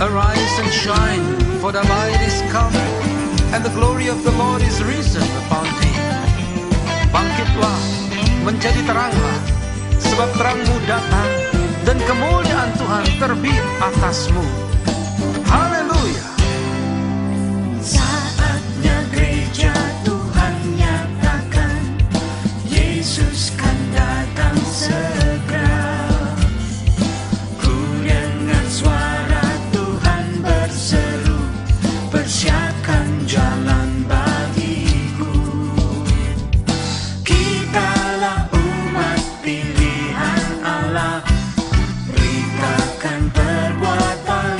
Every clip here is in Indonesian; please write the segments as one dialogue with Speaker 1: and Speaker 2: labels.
Speaker 1: Arise and shine, for the light is come, and the glory of the Lord is risen upon thee. Bangkitlah, menjadi teranglah, sebab terangmu datang, dan kemuliaan Tuhan terbit atasmu. Haleluya.
Speaker 2: Saatnya gereja Tuhan nyatakan, Yesus kan datang segera. Ku dengar suara Tuhan berseru, persiapkan jalan bagiku. Kitalah umat pilihan Allah, beritakan perbuatan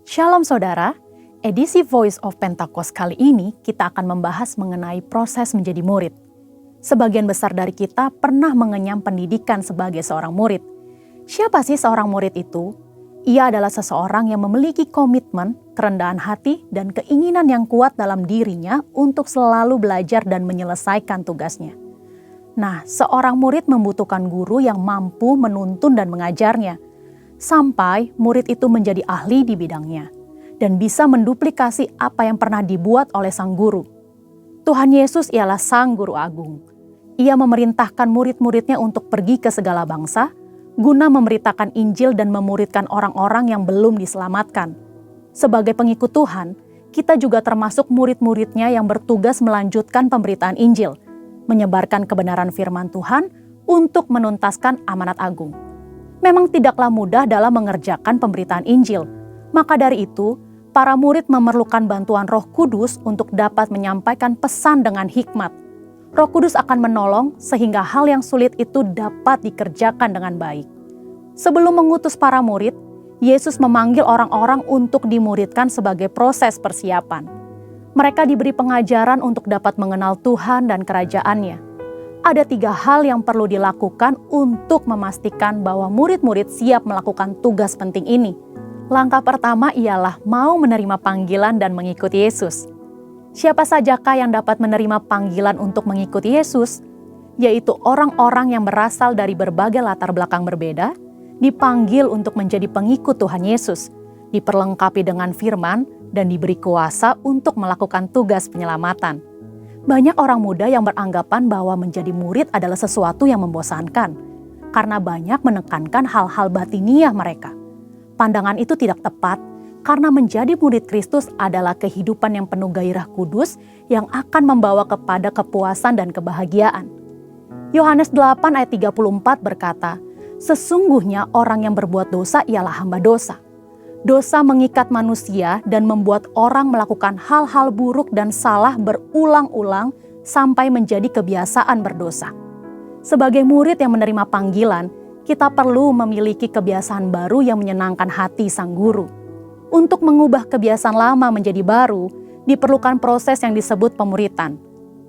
Speaker 3: Shalom saudara, edisi Voice of Pentecost kali ini kita akan membahas mengenai proses menjadi murid. Sebagian besar dari kita pernah mengenyam pendidikan sebagai seorang murid. Siapa sih seorang murid itu? Ia adalah seseorang yang memiliki komitmen, kerendahan hati, dan keinginan yang kuat dalam dirinya untuk selalu belajar dan menyelesaikan tugasnya. Nah, seorang murid membutuhkan guru yang mampu menuntun dan mengajarnya, sampai murid itu menjadi ahli di bidangnya dan bisa menduplikasi apa yang pernah dibuat oleh sang guru. Tuhan Yesus ialah sang guru agung. Ia memerintahkan murid-muridnya untuk pergi ke segala bangsa, guna memberitakan Injil dan memuridkan orang-orang yang belum diselamatkan. Sebagai pengikut Tuhan, kita juga termasuk murid-muridnya yang bertugas melanjutkan pemberitaan Injil, menyebarkan kebenaran firman Tuhan untuk menuntaskan amanat agung. Memang tidaklah mudah dalam mengerjakan pemberitaan Injil. Maka dari itu, para murid memerlukan bantuan Roh Kudus untuk dapat menyampaikan pesan dengan hikmat. Roh Kudus akan menolong sehingga hal yang sulit itu dapat dikerjakan dengan baik. Sebelum mengutus para murid, Yesus memanggil orang-orang untuk dimuridkan sebagai proses persiapan. Mereka diberi pengajaran untuk dapat mengenal Tuhan dan kerajaan-Nya. Ada 3 hal yang perlu dilakukan untuk memastikan bahwa murid-murid siap melakukan tugas penting ini. Langkah pertama ialah mau menerima panggilan dan mengikuti Yesus. Siapa sajakah yang dapat menerima panggilan untuk mengikuti Yesus? Yaitu orang-orang yang berasal dari berbagai latar belakang berbeda, dipanggil untuk menjadi pengikut Tuhan Yesus, diperlengkapi dengan firman, dan diberi kuasa untuk melakukan tugas penyelamatan. Banyak orang muda yang beranggapan bahwa menjadi murid adalah sesuatu yang membosankan, karena banyak menekankan hal-hal batiniah mereka. Pandangan itu tidak tepat, karena menjadi murid Kristus adalah kehidupan yang penuh gairah kudus yang akan membawa kepada kepuasan dan kebahagiaan. Yohanes 8 ayat 34 berkata, "Sesungguhnya orang yang berbuat dosa ialah hamba dosa." Dosa mengikat manusia dan membuat orang melakukan hal-hal buruk dan salah berulang-ulang sampai menjadi kebiasaan berdosa. Sebagai murid yang menerima panggilan, kita perlu memiliki kebiasaan baru yang menyenangkan hati sang guru. Untuk mengubah kebiasaan lama menjadi baru, diperlukan proses yang disebut pemuritan.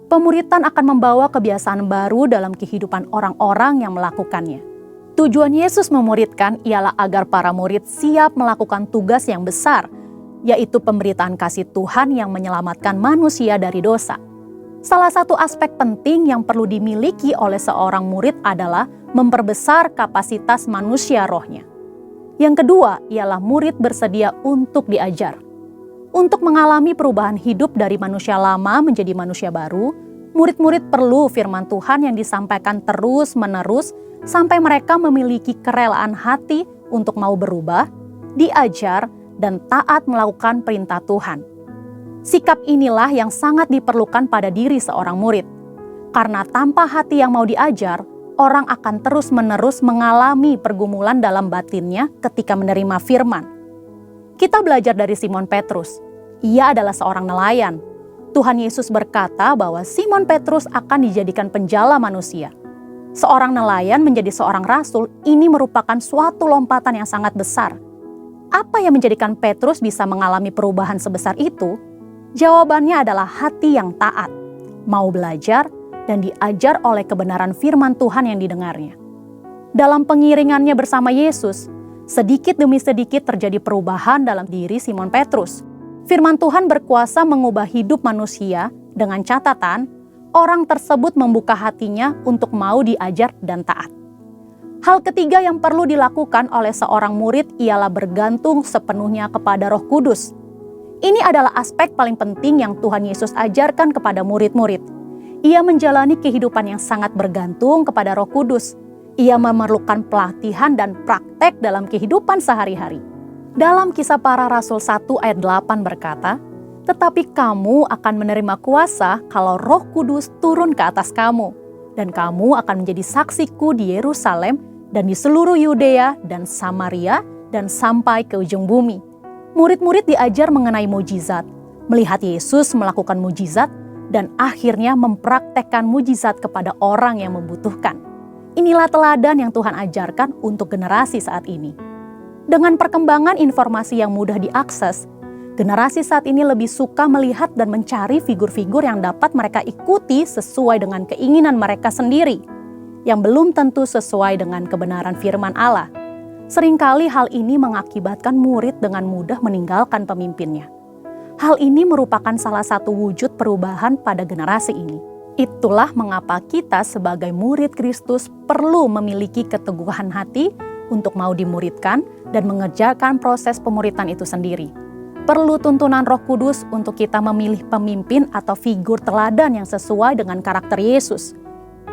Speaker 3: Pemuritan akan membawa kebiasaan baru dalam kehidupan orang-orang yang melakukannya. Tujuan Yesus memuridkan ialah agar para murid siap melakukan tugas yang besar, yaitu pemberitaan kasih Tuhan yang menyelamatkan manusia dari dosa. Salah satu aspek penting yang perlu dimiliki oleh seorang murid adalah memperbesar kapasitas manusia rohnya. Yang kedua ialah murid bersedia untuk diajar. Untuk mengalami perubahan hidup dari manusia lama menjadi manusia baru, murid-murid perlu firman Tuhan yang disampaikan terus-menerus sampai mereka memiliki kerelaan hati untuk mau berubah, diajar, dan taat melakukan perintah Tuhan. Sikap inilah yang sangat diperlukan pada diri seorang murid. Karena tanpa hati yang mau diajar, orang akan terus-menerus mengalami pergumulan dalam batinnya ketika menerima firman. Kita belajar dari Simon Petrus. Ia adalah seorang nelayan. Tuhan Yesus berkata bahwa Simon Petrus akan dijadikan penjala manusia. Seorang nelayan menjadi seorang rasul, ini merupakan suatu lompatan yang sangat besar. Apa yang menjadikan Petrus bisa mengalami perubahan sebesar itu? Jawabannya adalah hati yang taat, mau belajar, dan diajar oleh kebenaran firman Tuhan yang didengarnya. Dalam pengiringannya bersama Yesus, sedikit demi sedikit terjadi perubahan dalam diri Simon Petrus. Firman Tuhan berkuasa mengubah hidup manusia dengan catatan orang tersebut membuka hatinya untuk mau diajar dan taat. Hal ketiga yang perlu dilakukan oleh seorang murid ialah bergantung sepenuhnya kepada Roh Kudus. Ini adalah aspek paling penting yang Tuhan Yesus ajarkan kepada murid-murid. Ia menjalani kehidupan yang sangat bergantung kepada Roh Kudus. Ia memerlukan pelatihan dan praktek dalam kehidupan sehari-hari. Dalam Kisah Para Rasul 1 ayat 8 berkata, "Tetapi kamu akan menerima kuasa kalau Roh Kudus turun ke atas kamu, dan kamu akan menjadi saksiku di Yerusalem dan di seluruh Yudea dan Samaria dan sampai ke ujung bumi." Murid-murid diajar mengenai mujizat, melihat Yesus melakukan mujizat, dan akhirnya mempraktekkan mujizat kepada orang yang membutuhkan. Inilah teladan yang Tuhan ajarkan untuk generasi saat ini. Dengan perkembangan informasi yang mudah diakses, generasi saat ini lebih suka melihat dan mencari figur-figur yang dapat mereka ikuti sesuai dengan keinginan mereka sendiri, yang belum tentu sesuai dengan kebenaran firman Allah. Seringkali hal ini mengakibatkan murid dengan mudah meninggalkan pemimpinnya. Hal ini merupakan salah satu wujud perubahan pada generasi ini. Itulah mengapa kita sebagai murid Kristus perlu memiliki keteguhan hati untuk mau dimuridkan dan mengerjakan proses pemuridan itu sendiri. Perlu tuntunan Roh Kudus untuk kita memilih pemimpin atau figur teladan yang sesuai dengan karakter Yesus.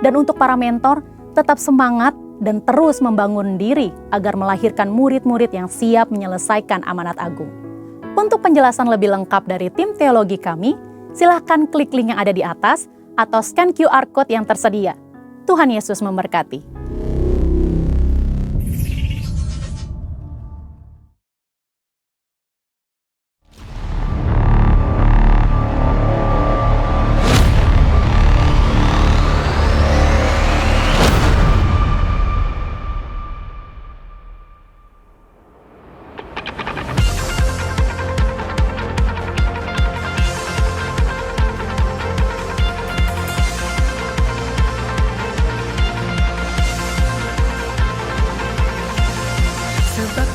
Speaker 3: Dan untuk para mentor, tetap semangat dan terus membangun diri agar melahirkan murid-murid yang siap menyelesaikan amanat agung. Untuk penjelasan lebih lengkap dari tim teologi kami, silahkan klik link yang ada di atas atau scan QR Code yang tersedia. Tuhan Yesus memberkati.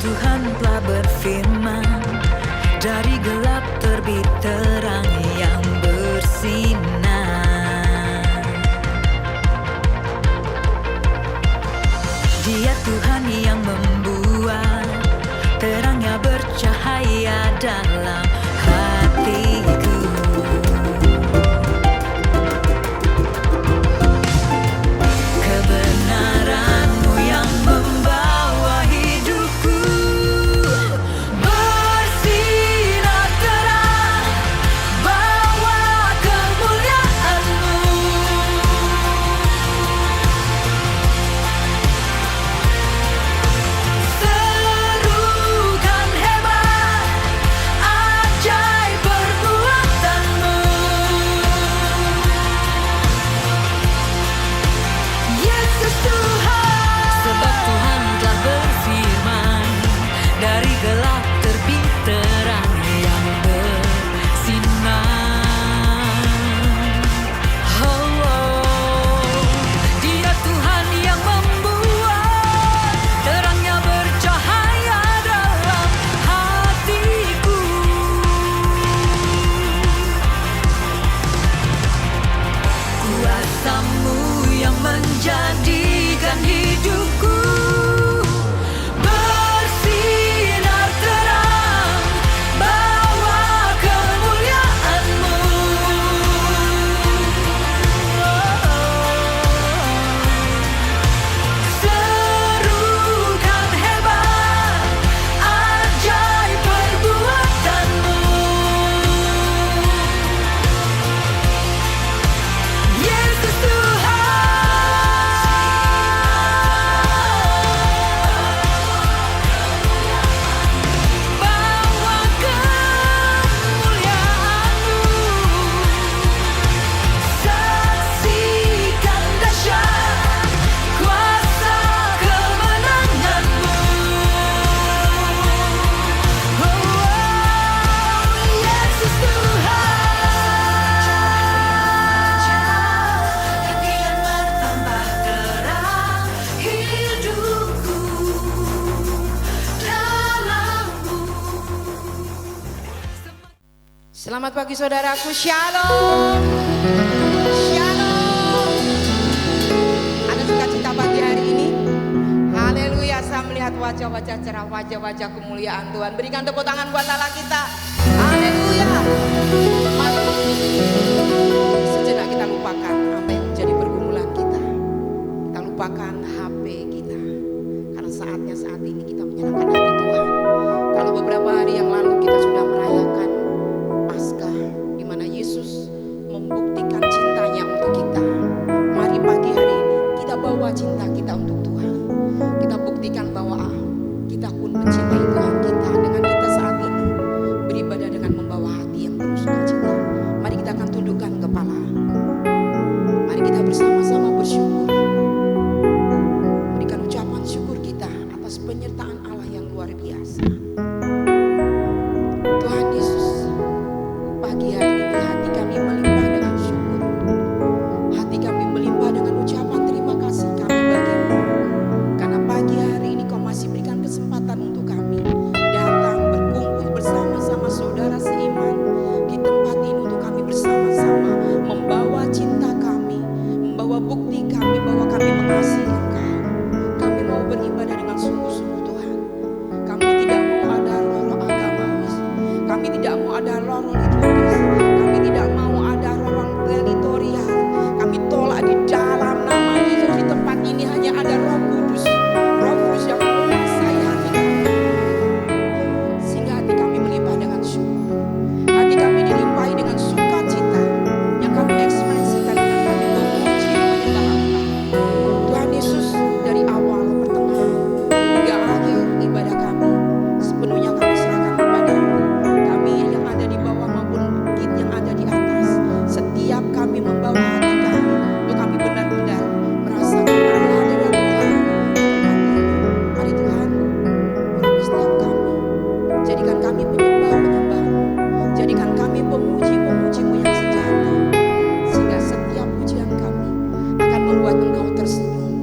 Speaker 2: Tuhan telah berfirman, dari gelap terbit terang yang bersinar. Dia Tuhan yang membuat terangnya bercahaya dalam hatiku. Kebenaran-Mu yang membawa hidupku bersinar terang, bawa kemuliaan-Mu. Serukan hebat, ajaib perbuatan-Mu. Yesus Tuhan, sebab Tuhan telah berfirman, dari gelap terbit terang yang bersinar. Dia Tuhan yang membuat terangnya bercahaya dalam hatiku. Kuasa-Mu yang menjadikan hidupku bersinar terang, bawa kemuliaan-Mu. Serukan hebat, ajaib perbuatan-Mu. Yesus Tuhan, bawa kemuliaan-Mu. Saksikan dahsyat kuasa kemenangan-Mu. Yesus Tuhan, kian bertambah terang hidupku dalam-Mu.
Speaker 4: Selamat pagi saudaraku, Shalom. Shalom. Ada sukacita pagi hari ini. Haleluya, saya melihat wajah-wajah cerah, wajah-wajah kemuliaan Tuhan. Berikan tepuk tangan buat Allah kita. Haleluya. Mari sejenak kita lupakan apa yang menjadi pergumulan kita. Kita lupakan HP kita. Karena saatnya saat ini kita menyenangkan hati Tuhan. Kalau beberapa hari yang lalu kita sudah merayakan Paskah, di mana Yesus membuktikan cintanya untuk kita. Mari pagi hari ini kita bawa cinta kita untuk Tuhan. Kita buktikan bahwa kita pun mencintai Tuhan kita. Dengan kita saat ini beribadah dengan membawa hati yang penuh sukacita. Mari kita akan tundukkan kepala. Mari kita bersama-sama bersyukur. Berikan ucapan syukur kita atas penyertaan Allah yang luar biasa. membuat Engkau tersenyum.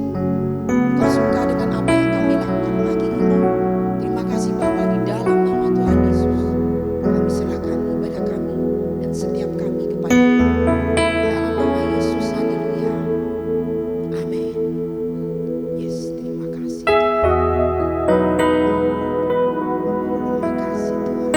Speaker 4: Engkau suka dengan apa yang kami lakukan pagi ini. Terima kasih Bapa, di dalam nama Tuhan Yesus kami serahkan ibadah kami dan setiap kami kepada-Mu. Dalam nama Yesus, haleluya. Amin. Yes, terima kasih. Terima kasih Tuhan.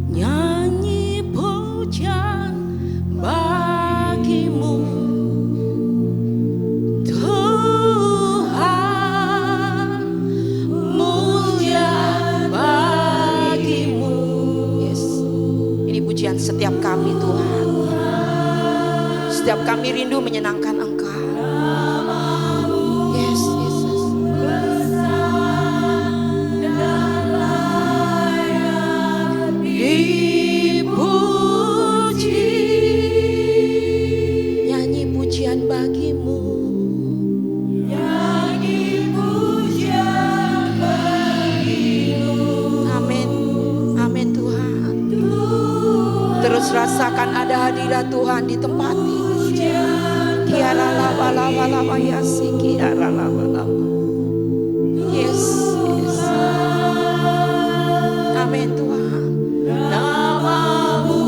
Speaker 2: Nyanyi pujian bagimu Tuhan, mulia bagimu.
Speaker 4: Yes. Ini pujian setiap kami Tuhan. Setiap kami rindu menyenangkan Engkau. Yes, Yesus.
Speaker 2: Dipuji,
Speaker 4: Nyanyi pujian bagimu.
Speaker 2: nyanyi pujian bagimu.
Speaker 4: Amin. Amin Tuhan. Terus rasakan ada hadirat Tuhan di tempat ini. Kiara laba laba laba yasi, kiara laba laba. Yes, yes. Amin Tuhan.
Speaker 2: Namamu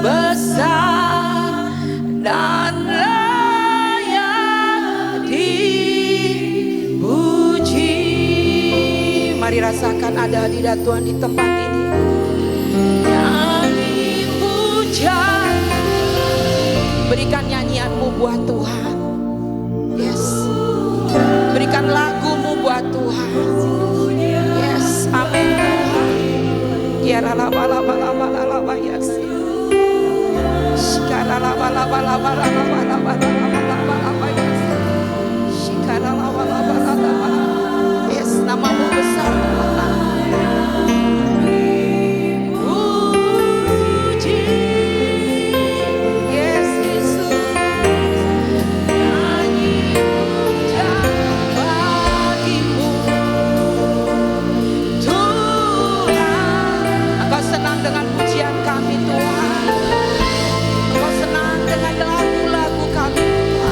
Speaker 2: besar dan layak dipuji.
Speaker 4: Mari rasakan ada hadirat Tuhan di tempat ini.
Speaker 2: Nyanyi pujian,
Speaker 4: Berikan nyanyianmu buat Tuhan. Yes. Berikan lagumu buat Tuhan. Yes. Amin Tuhan. Kiara laba laba laba laba yasi. Shikara laba laba laba laba laba laba laba yasi. Shikara laba laba laba laba. Yes. Namamu besar Tuhan.
Speaker 2: puji.
Speaker 4: Yes Yesus.
Speaker 2: Nyanyi pujian bagimu Tuhan.
Speaker 4: Engkau senang dengan pujian kami Tuhan. Engkau senang dengan lagu-lagu kami Tuhan.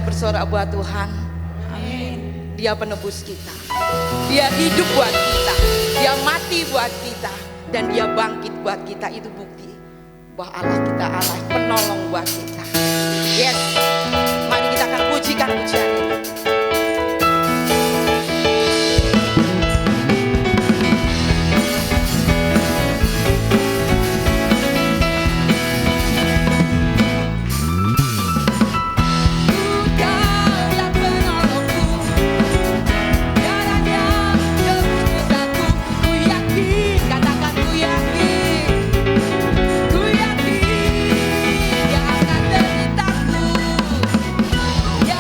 Speaker 4: bersorak buat Tuhan. Dia penebus kita. Dia hidup buat kita. Dia mati buat kita. Dan dia bangkit buat kita. Itu bukti bahwa Allah kita Allah penolong buat kita. Yes. Mari kita akan pujikan pujian ini.
Speaker 2: Ya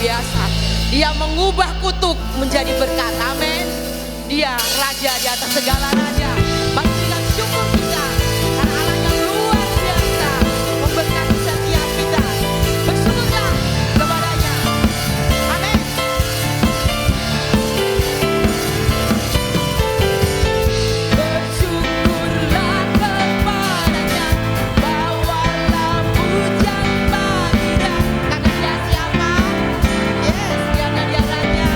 Speaker 4: biasa. Dia mengubah kutuk menjadi berkat. Amin. Dia raja di atas segala raja. Mari kita syukur kita karena Allah yang luar biasa memberkati setiap kita. Bersyukurlah kepadanya. Amin. Bersyukurlah kepadanya, bawalah pujian baginya. Karena dia siapa? Yes, karena dia raja.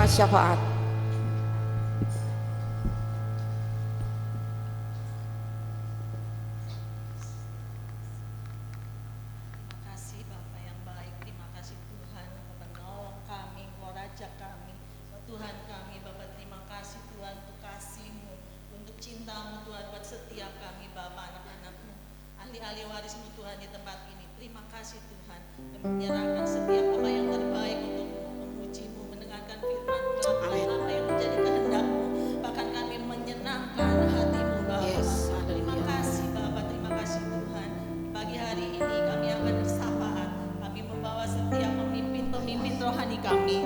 Speaker 4: syafaat.
Speaker 2: Terima kasih Bapak yang baik, terima
Speaker 5: warismu Tuhan di tempat ini. Terima kasih Tuhan. Kami menyerahkan setiap apa yang terbaik untuk memuji-Mu, mendengarkan firman-Mu, melakukan apa yang menjadi kehendak-Mu. Bahkan kami menyenangkan hati-Mu Bapa.
Speaker 4: Yes,
Speaker 5: Terima
Speaker 4: haleluya.
Speaker 5: kasih Bapa, terima kasih Tuhan. Pagi hari ini kami akan bersahabat. Kami membawa setiap pemimpin rohani kami.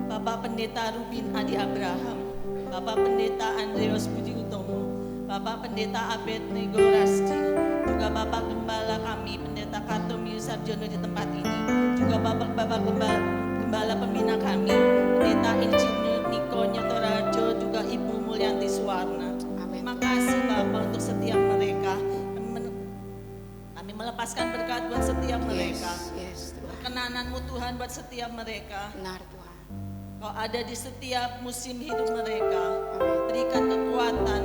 Speaker 5: Bapak Pendeta Rubin Adi Abraham, Bapak Pendeta Andreas Budi Utomo, Bapak Pendeta Abednego Rasti, juga Bapak Gembala kami Pendeta Kartomius Sarjono di tempat ini, juga Bapak Gembala pembina kami Pendeta Insinyur Niko Nyotorajo, juga Ibu Mulyanti Suwarna.
Speaker 4: Amin.
Speaker 5: Terima kasih Bapak untuk setiap mereka. Kami melepaskan berkat buat setiap mereka.
Speaker 4: Yes, Tuhan.
Speaker 5: Perkenanan-Mu Tuhan buat setiap mereka.
Speaker 4: Benar Tuhan.
Speaker 5: Kau ada di setiap musim hidup mereka.
Speaker 4: Amin.
Speaker 5: Berikan kekuatan,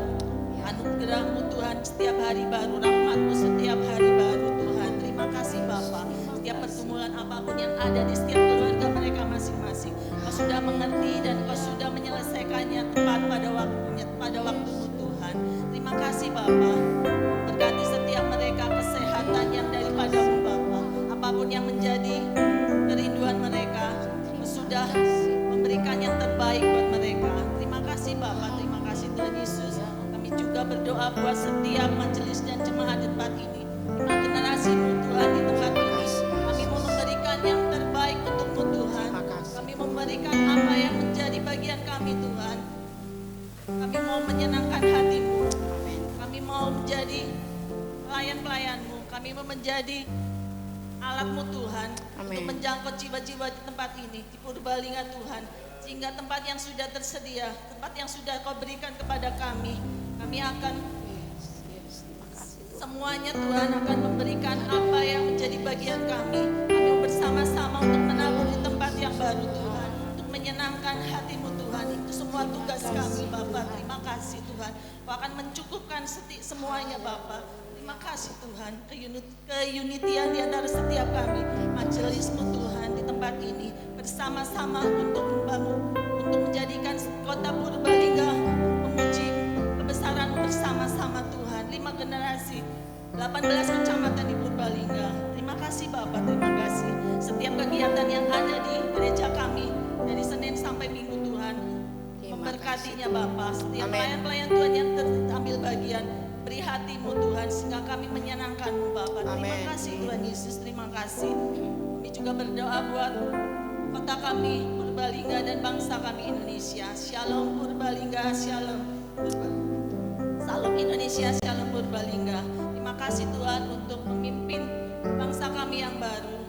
Speaker 5: anugerah-Mu Tuhan setiap hari baru, rahmat-Mu setiap hari baru Tuhan. Terima kasih Bapa. Setiap pergumulan apapun yang ada di setiap keluarga mereka masing-masing, Kau sudah mengerti dan Kau sudah menyelesaikannya tepat pada waktunya, pada waktu-Mu Tuhan. Terima kasih Bapa. Berkati setiap mereka kesehatan yang daripada-Mu Bapa. Apapun yang menjadi kerinduan mereka, Kau sudah memberikan yang terbaik buat mereka. Terima kasih Bapak, terima kasih Tuhan Yesus. Kami juga berdoa buat setiap majelis dan jemaat di tempat ini. Lima generasi-Mu Tuhan di tempat ini. Kami mau memberikan yang terbaik untuk-Mu Tuhan. Kami memberikan apa yang menjadi bagian kami Tuhan. Kami mau menyenangkan hati-Mu. Kami mau menjadi pelayan-pelayan-Mu. Kami mau menjadi alat-Mu Tuhan.
Speaker 4: Amin.
Speaker 5: Untuk menjangkau jiwa-jiwa di tempat ini, di Purbalingga Tuhan. Sehingga tempat yang sudah tersedia, tempat yang sudah Kau berikan kepada kami akan semuanya Tuhan akan memberikan apa yang menjadi bagian kami. Kami bersama-sama untuk menabur di tempat yang baru Tuhan. Untuk menyenangkan hati-Mu Tuhan. Itu semua tugas kami Bapak. Terima kasih Tuhan. Kau akan mencukupkan semuanya Bapak. Terima kasih Tuhan, keunitian di antara setiap kami, majelis-Mu Tuhan di tempat ini, bersama-sama untuk membangun, untuk menjadikan kota Purbalingga memuji kebesaran-Mu bersama-sama Tuhan. 5 generasi, 18 kecamatan di Purbalingga. Terima kasih Bapak, terima kasih. Setiap kegiatan yang ada di gereja kami, dari Senin sampai Minggu Tuhan, memberkatinya Bapak. Setiap
Speaker 4: Amin.
Speaker 5: pelayan-pelayan Tuhan yang terambil bagian, beri hati-Mu Tuhan sehingga kami menyenangkan-Mu Bapa. Terima
Speaker 4: Amin.
Speaker 5: kasih Tuhan Yesus, terima kasih. Kami juga berdoa buat kota kami Purbalingga dan bangsa kami Indonesia. Shalom Purbalingga, shalom Salam Indonesia, shalom Purbalingga. Terima kasih Tuhan untuk memimpin bangsa kami yang baru.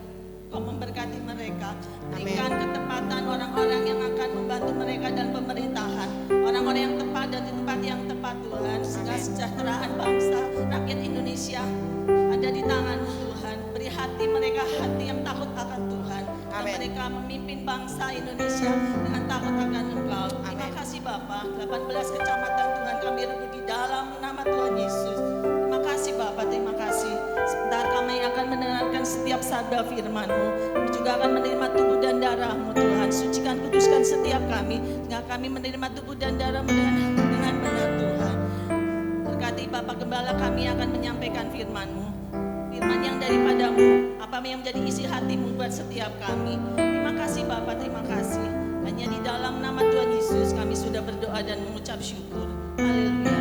Speaker 5: Kau memberkati mereka, berikan ketepatan orang-orang yang akan membantu mereka dalam pemerintahan, orang-orang yang tepat dan di tempat yang tepat Tuhan, sehingga kesejahteraan bangsa, rakyat Indonesia ada di tangan-Mu Tuhan. Beri hati mereka hati yang takut akan Tuhan, dan
Speaker 4: Amin.
Speaker 5: mereka memimpin bangsa Indonesia dengan takut akan Engkau. Terima
Speaker 4: Amin.
Speaker 5: kasih Bapak. 18 kecamatan Tuhan kami rebut di dalam nama Tuhan Yesus. Terima kasih Bapak, terima kasih. Sebentar kami akan mendengarkan setiap sabda firman-Mu. Kami juga akan menerima tubuh dan darah-Mu Tuhan. Sucikan, kuduskan setiap kami, sehingga kami menerima tubuh dan darah-Mu dengan benar Tuhan. Berkati Bapak Gembala kami akan menyampaikan firman-Mu. Firman yang daripada-Mu, apa yang menjadi isi hati-Mu buat setiap kami. Terima kasih Bapak, terima kasih. Hanya di dalam nama Tuhan Yesus kami sudah berdoa dan mengucap syukur. Haleluya.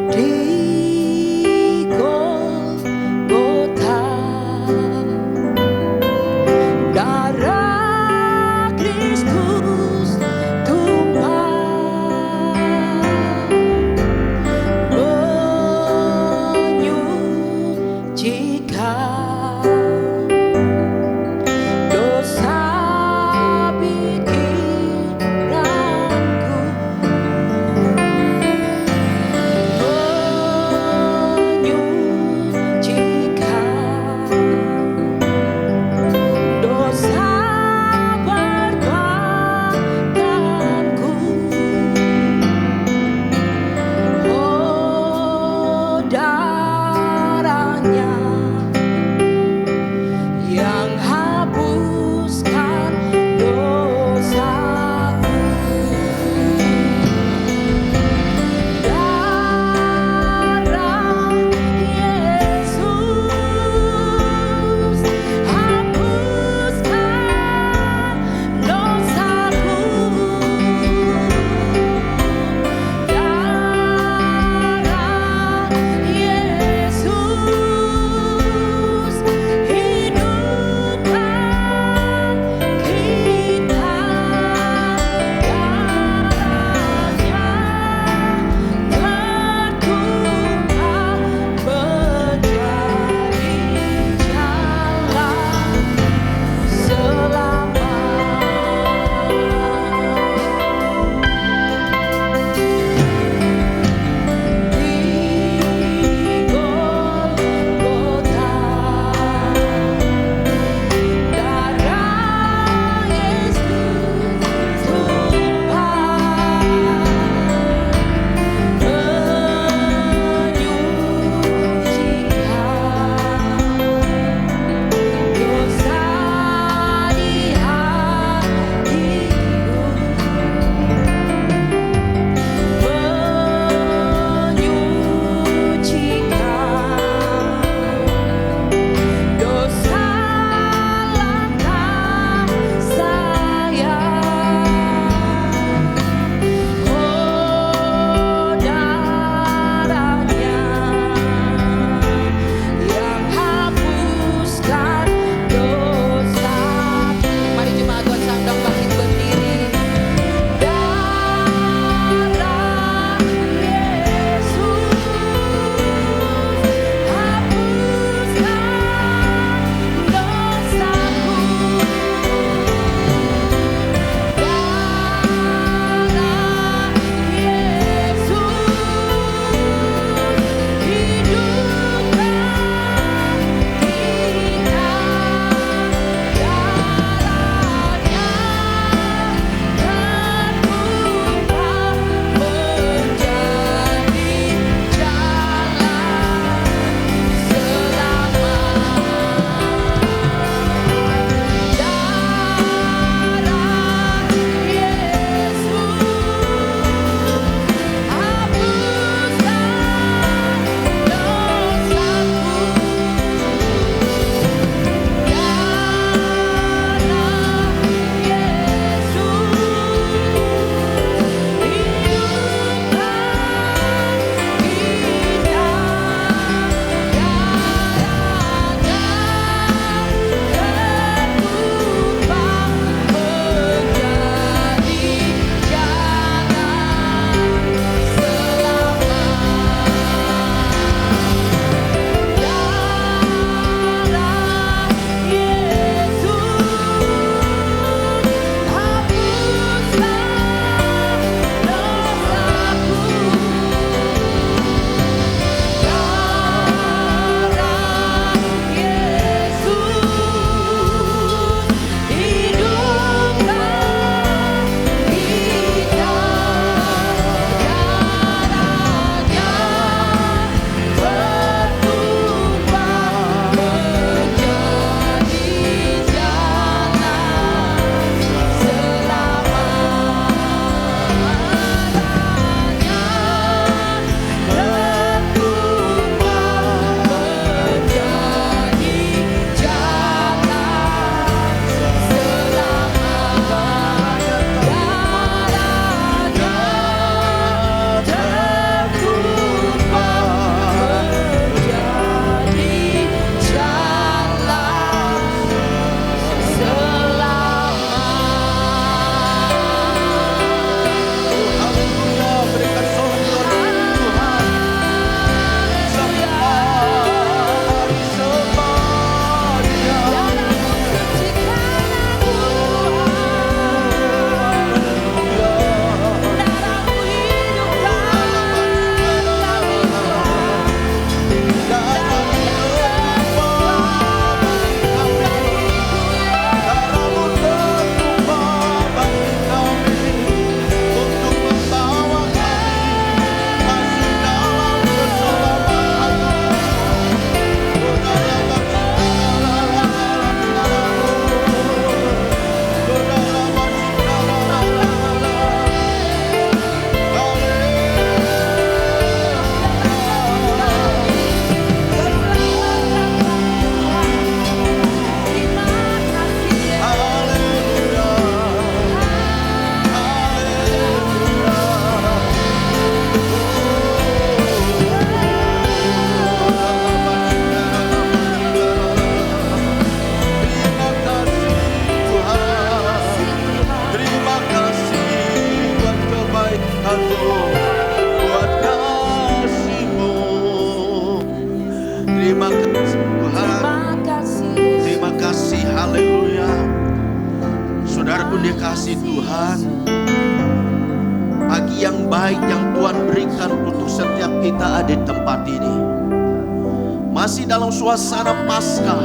Speaker 2: Di Golgota, darah Kristus tumpah, menyucikan
Speaker 6: kasih Tuhan. Pagi yang baik yang Tuhan berikan untuk setiap kita ada di tempat ini. Masih dalam suasana Paskah.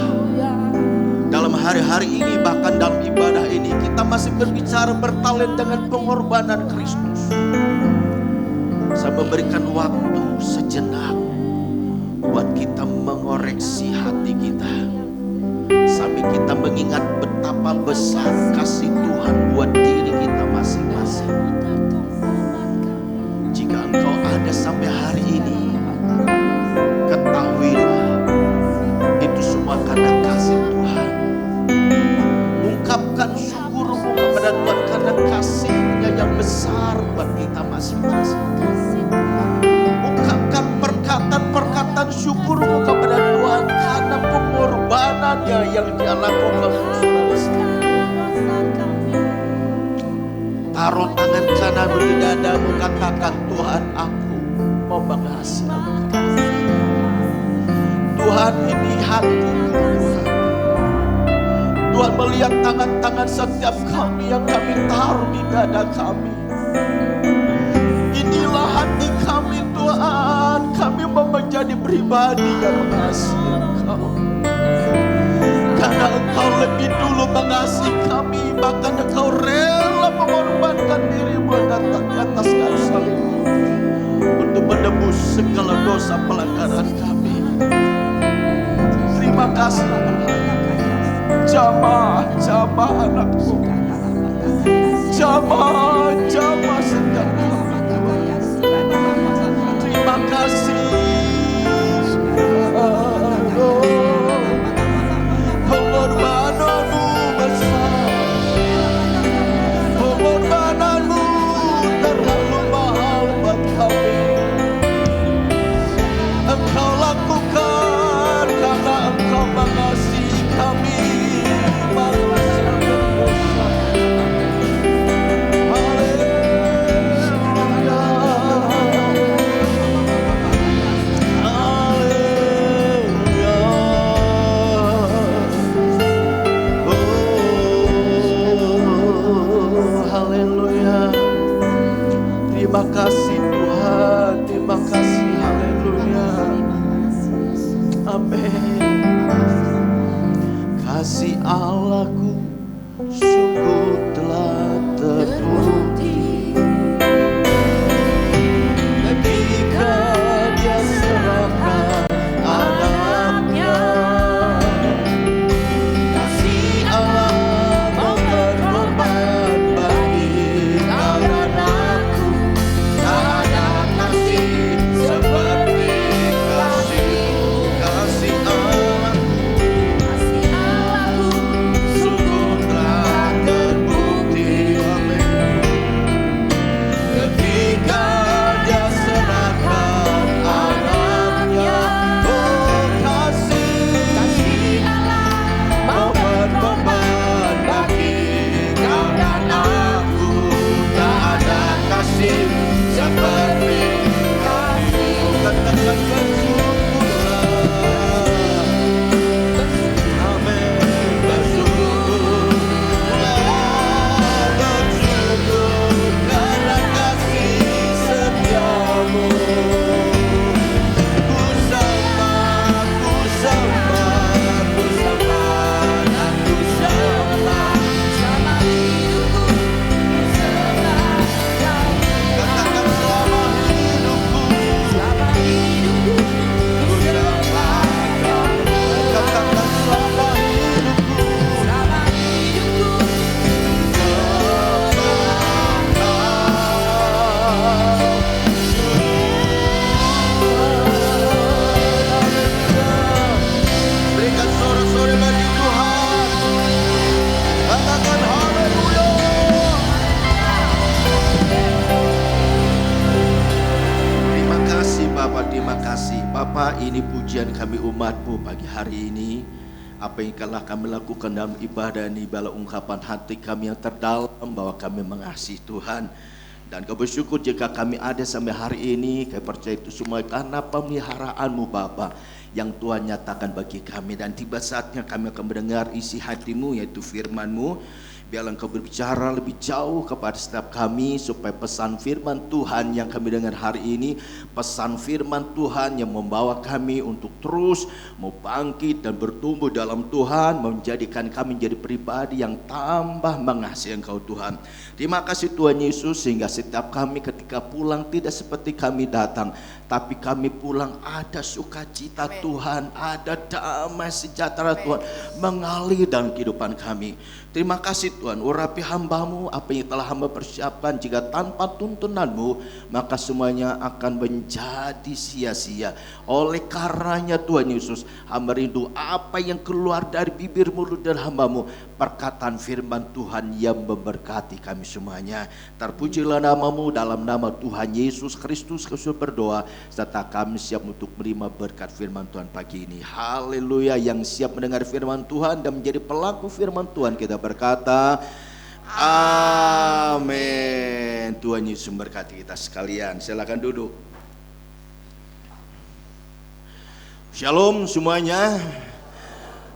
Speaker 6: Dalam hari-hari ini, bahkan dalam ibadah ini, kita masih berbicara bertalent dengan pengorbanan Kristus. Saya memberikan waktu sejenak buat kita mengoreksi hati kita. Sambil kita mengingat betapa besar kasih Tuhan buat diri kita masing-masing. Jika engkau ada sampai hari ini, ketahuilah itu semua karena kasih Tuhan. Ungkapkan syukurmu kepada Tuhan karena kasih-Nya yang besar buat kita masing-masing. Ungkapkan perkataan-perkataan syukurmu kepada Tuhan karena pengorbanannya yang Dia lakukan. Taruh tangan kananmu di dadamu, katakan, Tuhan, aku mau mengasihi Engkau. Tuhan, ini hatiku. Tuhan melihat tangan-tangan setiap kami yang kami taruh di dada kami. Inilah hati kami Tuhan. Kami mau menjadi pribadi yang mengasihi Engkau. Karena Engkau lebih dulu mengasihi kami. Bahkan Engkau rela mengorbankan diri-Mu di atas kayu salib untuk menebus segala dosa pelanggaran kami. Terima kasih. Jamah anakku, jamah setiap kami. Terima kasih. Pengorbananmu besar, pengorbananmu terlalu mahal buat kami. Engkau lakukan karena Engkau mengasihi kami. Terima kasih Tuhan, terima kasih, haleluya, amin. Kasih Allahku sungguh telah terbukti ketika Dia serahkan anaknya. Kasih Allah mau berkorban bagi kau dan aku. Tak ada kasih seperti kasih-Mu. Kasih Allahku sungguh telah terbukti, amin. Ketika Dia serahkan anaknya. Oh, kasih Allah mau berkorban bagi kau dan aku. Tak ada kasih seperti kasih-Mu. Katakan bersyukurlah, amin. Bersyukur karena kasih setiamu. Ku sembah, ku sembah, ku sembah, dan ku sembah. Selama hidupku, ku sembah Kau. Katakan selama hidupku, selama hidupku, ku sembah Kau. Katakan selama hidupku, selama hidupku, berikan sorak-sorai bagi Tuhan. Katakan haleluya. Terima kasih Bapak, terima kasih Bapak. Ini pujian kami umat-Mu pagi hari ini. Apa yang telah kami lakukan dalam ibadah ini adalah ungkapan hati kami yang terdalam bahwa kami mengasihi Tuhan. Dan kau bersyukur jika kami ada sampai hari ini. Kami percaya itu semua karena pemeliharaan-Mu Bapa yang Tuhan nyatakan bagi kami. Dan tiba saatnya kami akan mendengar isi hati-Mu, yaitu firman-Mu. Biarlah Engkau berbicara lebih jauh kepada setiap kami, supaya pesan firman Tuhan yang kami dengar hari ini, pesan firman Tuhan yang membawa kami untuk terus mau bangkit dan bertumbuh dalam Tuhan, menjadikan kami menjadi pribadi yang tambah mengasihi Engkau Tuhan. Terima kasih Tuhan Yesus, sehingga setiap kami ketika pulang tidak seperti kami datang, tapi kami pulang ada sukacita Tuhan, ada damai sejahtera Tuhan mengalir dalam kehidupan kami. Terima kasih Tuhan, urapi hamba-Mu apa yang telah hamba persiapkan. Jika tanpa tuntunan-Mu, maka semuanya akan menjadi sia-sia. Oleh karenanya Tuhan Yesus, hamba rindu apa yang keluar dari bibir mulut dan hamba-Mu, perkataan firman Tuhan yang memberkati kami semuanya. Terpujilah nama-Mu, dalam nama Tuhan Yesus Kristus kami berdoa, serta kami siap untuk menerima berkat firman Tuhan pagi ini. Haleluya. Yang siap mendengar firman Tuhan dan menjadi pelaku firman Tuhan, kita berkata amin. Tuhan Yesus memberkati kita sekalian. Silakan duduk. Shalom semuanya.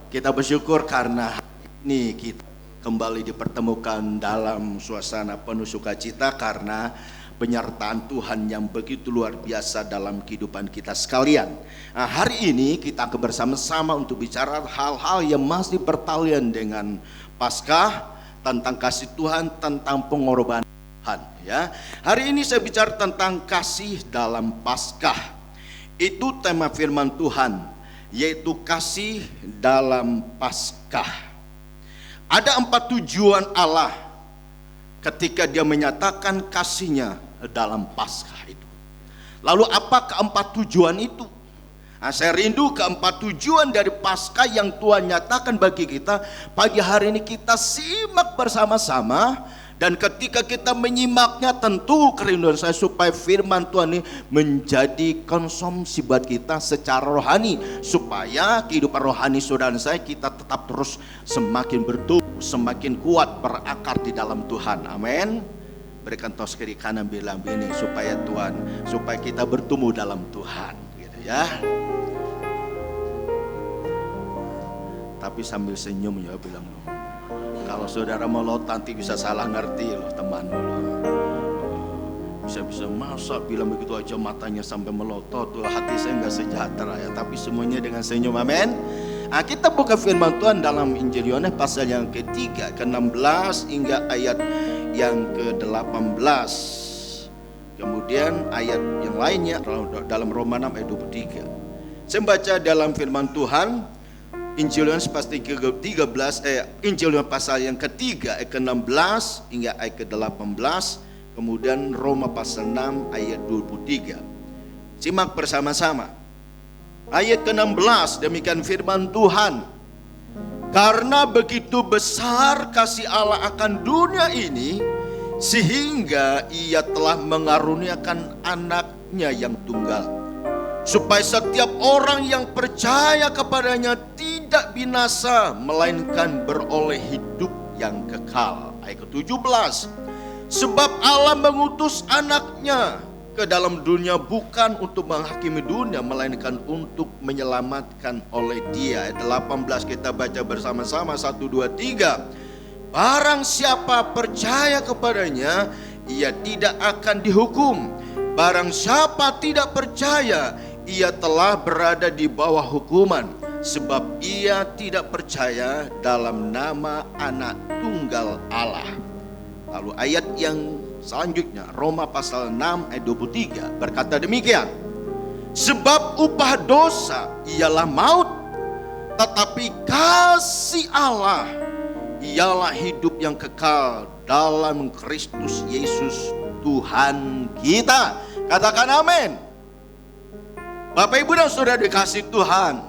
Speaker 6: Kita bersyukur karena ini kita kembali dipertemukan dalam suasana penuh sukacita karena penyertaan Tuhan yang begitu luar biasa dalam kehidupan kita sekalian. Nah, hari ini kita akan bersama-sama untuk bicara hal-hal yang masih bertalian dengan Paskah, tentang kasih Tuhan, tentang pengorbanan Tuhan. Ya, hari ini saya bicara tentang kasih dalam Paskah. Itu tema firman Tuhan, yaitu kasih dalam Paskah. Ada 4 tujuan Allah ketika Dia menyatakan kasih-Nya dalam Paskah itu. Lalu apa keempat tujuan itu? Nah, saya rindu keempat tujuan dari Paskah yang Tuhan nyatakan bagi kita. Pagi hari ini kita simak bersama-sama, dan ketika kita menyimaknya tentu kerinduan saya supaya firman Tuhan ini menjadi konsumsi buat kita secara rohani, supaya kehidupan rohani saudara saya kita tetap terus semakin bertumbuh, semakin kuat berakar di dalam Tuhan. Amin. Berikan tos kiri kanan, bilang begini, supaya Tuhan, supaya kita bertumbuh dalam Tuhan, gitu ya. Tapi sambil senyum ya, bilang loh, kalau saudara melot nanti bisa salah ngerti loh temanmu loh. Bisa-bisa masa bilang begitu aja matanya sampai melotot tuh, hati saya nggak sejahtera ya. Tapi semuanya dengan senyum, amin. Nah, kita buka firman Tuhan dalam Injil Yohanes pasal yang ketiga, ke-16 hingga ayat yang ke-18. Kemudian ayat yang lainnya dalam Roma 6 ayat 23. Saya baca dalam firman Tuhan Injil Yohanes pasal Injil Yohanes pasal yang ketiga ayat ke-16 hingga ayat ke-18. Kemudian Roma pasal 6 ayat 23. Simak bersama-sama. Ayat ke-16, demikian firman Tuhan. Karena begitu besar kasih Allah akan dunia ini, sehingga Ia telah mengaruniakan anaknya yang tunggal, supaya setiap orang yang percaya kepadanya tidak binasa, melainkan beroleh hidup yang kekal. Ayat ke-17, sebab Allah mengutus anaknya ke dalam dunia bukan untuk menghakimi dunia, melainkan untuk menyelamatkan oleh Dia. Ayat 18 kita baca bersama-sama, 1, 2, 3. Barang siapa percaya kepadanya, ia tidak akan dihukum. Barang siapa tidak percaya, ia telah berada di bawah hukuman, sebab ia tidak percaya dalam nama anak tunggal Allah. Lalu ayat yang selanjutnya, Roma pasal 6 ayat 23 berkata demikian. Sebab upah dosa ialah maut, tetapi kasih Allah ialah hidup yang kekal dalam Kristus Yesus Tuhan kita. Katakan amin. Bapak Ibu dan Saudara dikasih Tuhan,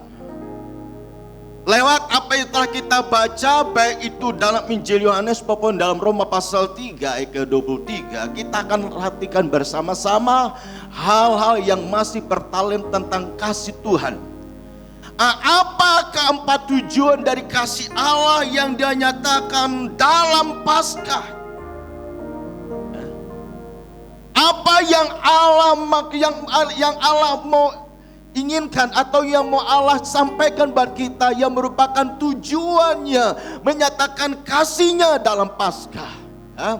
Speaker 6: lewat apa yang telah kita baca, baik itu dalam Injil Yohanes maupun dalam Roma pasal 3 ayat ke-23, kita akan perhatikan bersama-sama hal-hal yang masih bertalent tentang kasih Tuhan. Apa keempat tujuan dari kasih Allah yang Dia nyatakan dalam Paskah? Apa yang Allah mau inginkan atau yang mau Allah sampaikan buat kita, yang merupakan tujuannya menyatakan kasih-Nya dalam Paskah. Ya.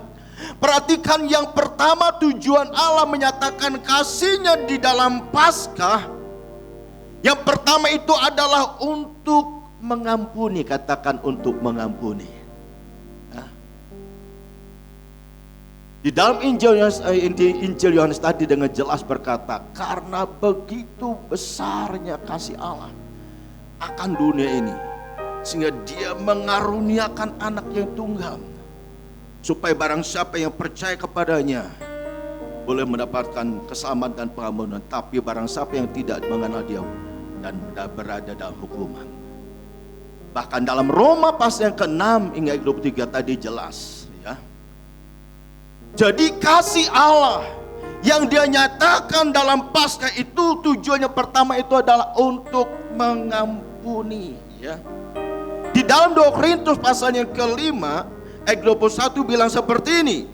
Speaker 6: Perhatikan yang pertama, tujuan Allah menyatakan kasih-Nya di dalam Paskah. Yang pertama itu adalah untuk mengampuni, katakan untuk mengampuni. Ya. Di dalam Injil Yohanes tadi dengan jelas berkata, karena begitu besarnya kasih Allah akan dunia ini, sehingga Dia mengaruniakan anak yang tunggal, supaya barang siapa yang percaya kepadanya boleh mendapatkan keselamatan dan pengampunan, tapi barang siapa yang tidak mengenal Dia dan berada dalam hukuman. Bahkan dalam Roma pasal yang ke-6 hingga 23 tadi jelas, ya. Jadi kasih Allah yang Dia nyatakan dalam Paskah itu tujuannya pertama itu adalah untuk mengampuni, ya. Di dalam 2 Korintus pasal yang ke-5 ayat 21 bilang seperti ini,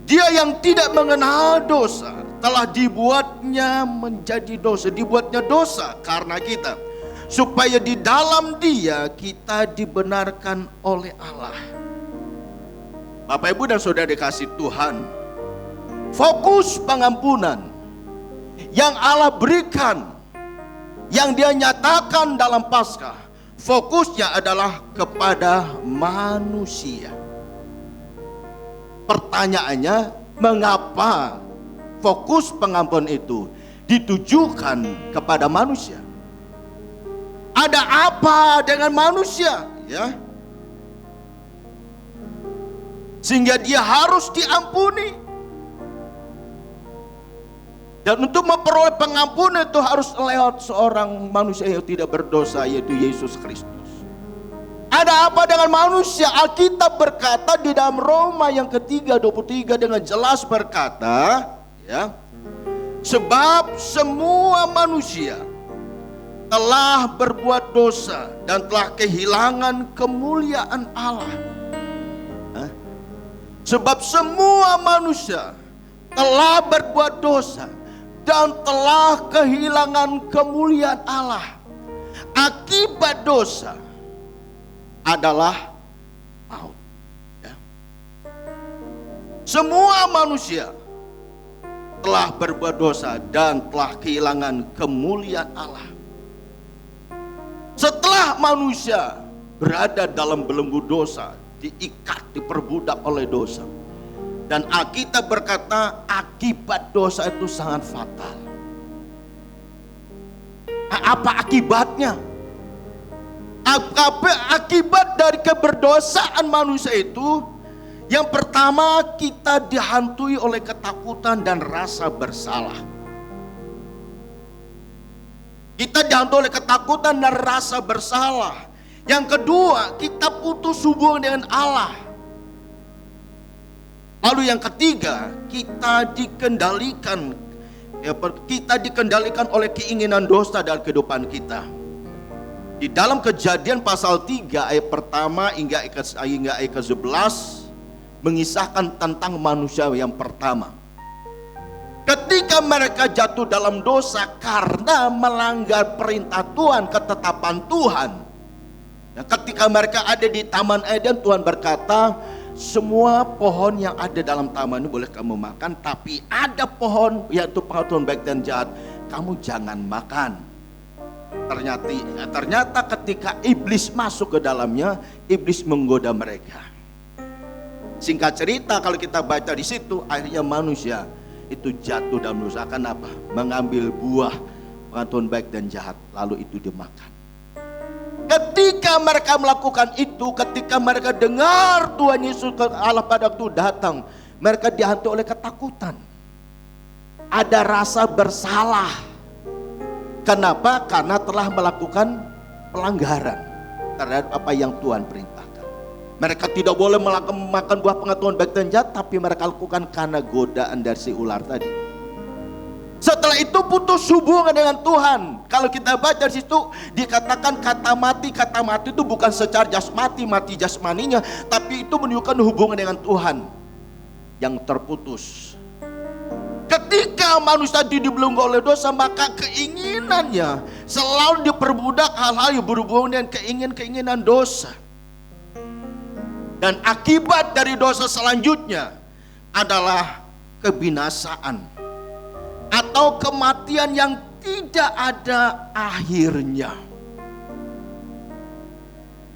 Speaker 6: Dia yang tidak mengenal dosa telah dibuatnya menjadi dosa, dibuatnya dosa karena kita, supaya di dalam Dia kita dibenarkan oleh Allah. Bapak, Ibu, dan Saudara dikasih Tuhan, fokus pengampunan yang Allah berikan, yang Dia nyatakan dalam Paskah, fokusnya adalah kepada manusia. Pertanyaannya, mengapa fokus pengampunan itu ditujukan kepada manusia? Ada apa dengan manusia, ya? Sehingga dia harus diampuni. Dan untuk memperoleh pengampunan itu harus lewat seorang manusia yang tidak berdosa, yaitu Yesus Kristus. Ada apa dengan manusia? Alkitab berkata di dalam Roma yang ke-3 23 dengan jelas berkata, ya, sebab semua manusia telah berbuat dosa dan telah kehilangan kemuliaan Allah. Sebab semua manusia telah berbuat dosa dan telah kehilangan kemuliaan Allah. Akibat dosa adalah maut, ya. Semua manusia telah berbuat dosa dan telah kehilangan kemuliaan Allah. Setelah manusia berada dalam belenggu dosa, diikat, diperbudak oleh dosa, dan Alkitab berkata akibat dosa itu sangat fatal. Apa akibatnya? Akibat dari keberdosaan manusia itu, yang pertama kita dihantui oleh ketakutan dan rasa bersalah. Kita dihantui oleh ketakutan dan rasa bersalah. Yang kedua, kita putus hubungan dengan Allah. Lalu yang ketiga, kita dikendalikan oleh keinginan dosa dalam kehidupan kita. Di dalam Kejadian pasal 3 ayat pertama hingga ayat ke-11 mengisahkan tentang manusia yang pertama. Ketika mereka jatuh dalam dosa karena melanggar perintah Tuhan, ketetapan Tuhan. Ketika mereka ada di Taman Eden, Tuhan berkata, semua pohon yang ada dalam taman ini boleh kamu makan, tapi ada pohon yaitu pengetahuan baik dan jahat, kamu jangan makan. Ternyata ketika iblis masuk ke dalamnya, iblis menggoda mereka. Singkat cerita, kalau kita baca di situ, akhirnya manusia itu jatuh dalam dosa. Kenapa? Mengambil buah pengetahuan baik dan jahat, lalu itu dimakan. Ketika mereka melakukan itu, ketika mereka dengar Tuhan Yesus Allah pada waktu datang, mereka dihantui oleh ketakutan. Ada rasa bersalah. Kenapa? Karena telah melakukan pelanggaran terhadap apa yang Tuhan perintahkan. Mereka tidak boleh makan buah pengetahuan baik dan jahat, tapi mereka lakukan karena godaan dari si ular tadi. Setelah itu putus hubungan dengan Tuhan. Kalau kita baca di situ dikatakan kata mati itu bukan secara mati jasmaninya, tapi itu menunjukkan hubungan dengan Tuhan yang terputus. Ketika manusia dibelenggu oleh dosa, maka keinginannya selalu diperbudak hal-hal yang berhubungan dengan keinginan dosa. Dan akibat dari dosa selanjutnya adalah kebinasaan atau kematian yang tidak ada akhirnya.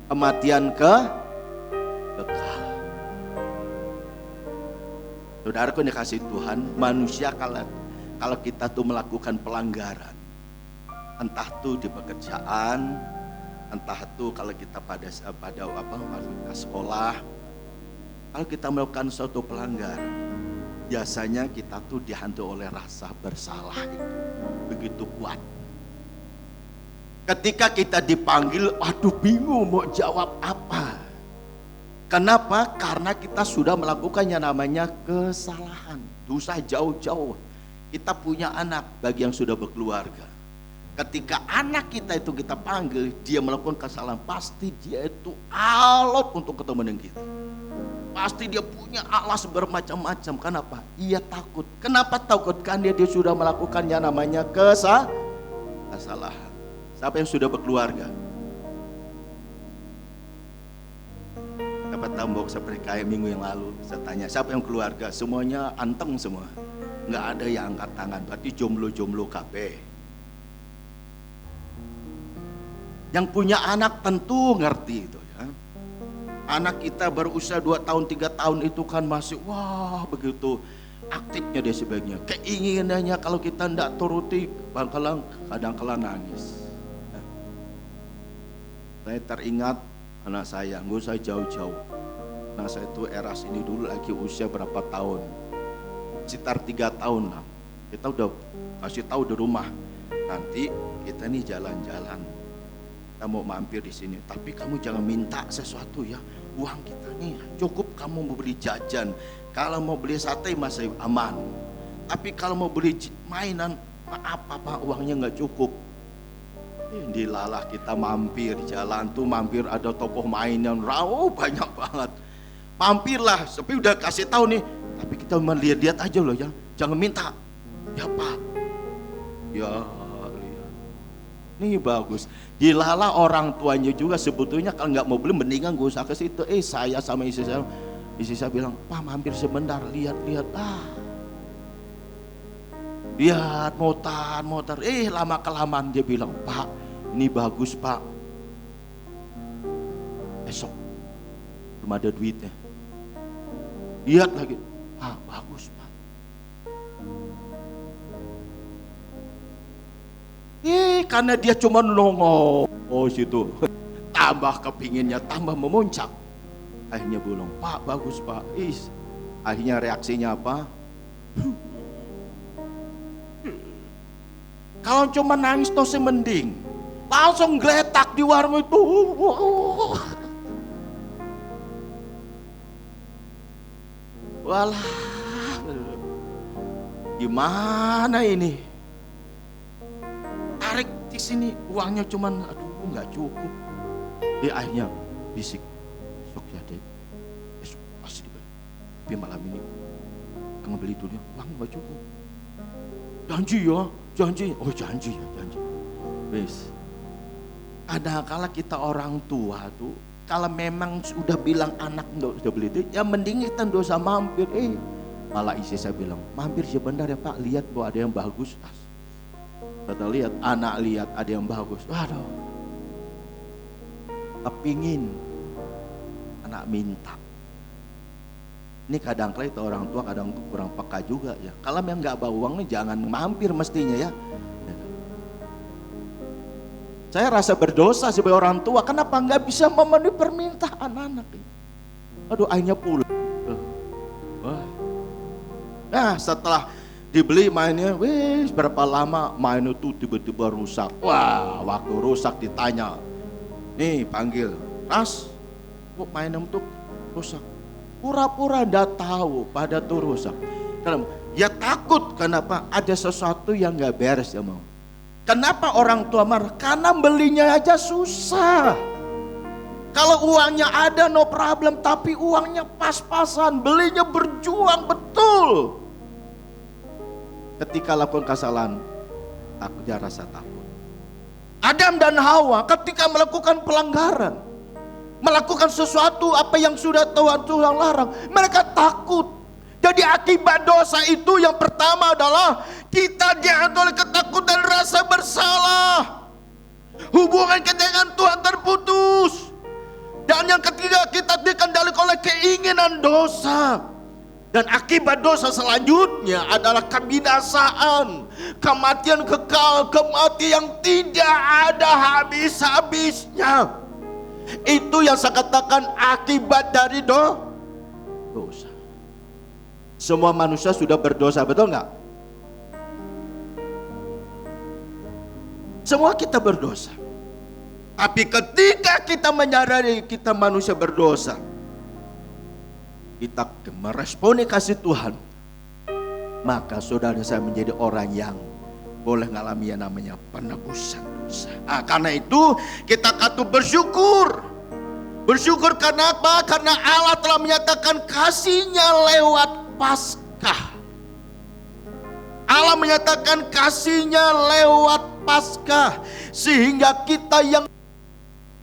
Speaker 6: Kematian kekal. Saudaraku yang dikasihi Tuhan, manusia kalau kita tuh melakukan pelanggaran, entah tuh di pekerjaan, entah tuh kalau kita pada sekolah, kalau kita melakukan suatu pelanggaran, biasanya kita tuh dihantui oleh rasa bersalah itu begitu kuat. Ketika kita dipanggil, aduh bingung mau jawab apa. Kenapa? Karena kita sudah melakukan yang namanya kesalahan, dosa jauh-jauh. Kita punya anak bagi yang sudah berkeluarga. Ketika anak kita itu kita panggil, dia melakukan kesalahan, pasti dia itu alot untuk ketemu dengan kita. Pasti dia punya alas bermacam-macam. Kenapa? Ia takut. Kenapa takut? Karena dia sudah melakukan yang namanya kesalahan. Siapa yang sudah berkeluarga? Dapat tambok seperti kayak minggu yang lalu. Saya tanya, siapa yang keluarga? Semuanya anteng semua. Nggak ada yang angkat tangan. Berarti jomblo-jomblo kabeh. Yang punya anak tentu ngerti itu ya. Anak kita berusia 2 tahun, 3 tahun itu kan masih wah begitu aktifnya dia sebaiknya. Keinginannya kalau kita tidak turuti bakalan kadang-kala nangis. Saya teringat anak saya, nggak usah jauh-jauh. Nah saya itu eras ini dulu lagi usia berapa tahun? Sekitar 3 tahun lah. Kita udah kasih tahu di rumah. Nanti kita nih jalan-jalan. Kita mau mampir di sini, tapi kamu jangan minta sesuatu ya. Uang kita nih cukup kamu mau beli jajan. Kalau mau beli sate masih aman. Tapi kalau mau beli mainan, maaf Pak, uangnya nggak cukup. Dilalah kita mampir jalan tuh, mampir ada toko mainan, banyak banget. Mampirlah, tapi udah kasih tahu nih. Tapi kita melihat-lihat aja loh ya, jangan minta. Ya Pak, ya. Ini bagus. Dilalah orang tuanya juga sebetulnya kalau nggak mau beli mendingan gak usah ke situ. Saya sama istri saya bilang, Pak mampir sebentar, lihat-lihat. Lihat motor. Lama kelamaan dia bilang, Pak ini bagus Pak. Besok belum ada duitnya. Lihat lagi, Pak bagus Pak. Karena dia cuma nongol situ, tambah kepinginnya, tambah memuncak. Akhirnya bilang, Pak bagus Pak. Akhirnya reaksinya apa? Kalau cuma nangis tuh mending, langsung geletak di warung itu. Walah, gimana ini? Tarik di sini uangnya cuman aduh nggak cukup. Akhirnya bisik, besok ya deh, besok pasti dibeli. Tapi malam ini kamu beli dulu, uang nggak cukup. Janji ya, janji. Oh janji ya, janji. Wes. Kadang-kala kita orang tua tuh, kalau memang sudah bilang anak nggak sudah beli itu, ya mending kita nggak usah mampir. Malah istri saya bilang, mampir sebentar ya Pak, lihat bahwa ada yang bagus. Kita lihat, anak lihat ada yang bagus. Waduh, kepingin anak minta. Ini kadang-kala itu orang tua kadang kurang peka juga ya. Kalau memang nggak bawa uangnya jangan mampir mestinya ya. Saya rasa berdosa sebagai orang tua. Kenapa nggak bisa memenuhi permintaan anak ini? Aduh, akhirnya pulang. Nah, setelah dibeli mainnya, wis berapa lama main itu tiba-tiba rusak. Wah, waktu rusak ditanya, nih panggil, Mas, kok mainnya itu rusak? Pura-pura ndak tahu, pada tuh rusak. Kenapa? Ya takut, kenapa? Ada sesuatu yang nggak beres ya mau. Kenapa orang tua marah? Karena belinya aja susah. Kalau uangnya ada no problem, tapi uangnya pas-pasan, belinya berjuang betul. ketika lakukan kesalahan, dia rasa takut. Adam dan Hawa ketika melakukan pelanggaran, melakukan sesuatu apa yang sudah Tuhan larang, mereka takut. Jadi akibat dosa itu yang pertama adalah kita dihantam oleh ketakutan, rasa bersalah. Hubungan kita dengan Tuhan terputus. Dan yang ketiga, kita dikendalikan oleh keinginan dosa. Dan akibat dosa selanjutnya adalah kebinasaan, kematian kekal, kematian yang tidak ada habis-habisnya. Itu yang saya katakan akibat dari dosa. Semua manusia sudah berdosa, betul nggak? Semua kita berdosa. Tapi ketika kita menyadari kita manusia berdosa, kita meresponi kasih Tuhan, maka saudara saya menjadi orang yang boleh mengalami yang namanya penebusan dosa. Karena itu kita patut bersyukur. Bersyukur karena apa? Karena Allah telah menyatakan kasih-Nya lewat Paskah. Allah menyatakan kasih-Nya lewat Paskah, sehingga kita yang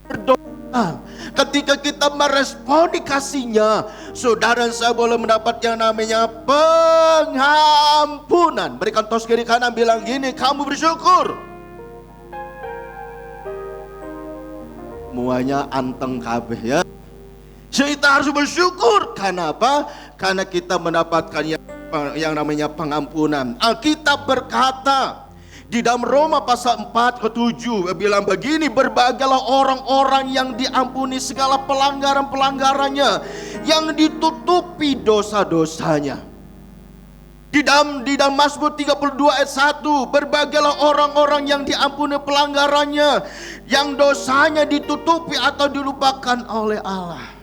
Speaker 6: berdoa, ketika kita meresponi kasih-Nya, saudara saya boleh mendapat yang namanya pengampunan. Berikan tos kiri kanan, bilang gini, kamu bersyukur. Semuanya anteng kabeh ya. Kita harus bersyukur. Karena apa? Karena kita mendapatkan yang namanya pengampunan. Alkitab berkata di dalam Roma pasal 4 ke 7 bilang begini, berbagailah orang-orang yang diampuni segala pelanggaran-pelanggarannya, yang ditutupi dosa-dosanya. Di dalam Mazmur 32 ayat 1, berbagailah orang-orang yang diampuni pelanggarannya, yang dosanya ditutupi atau dilupakan oleh Allah.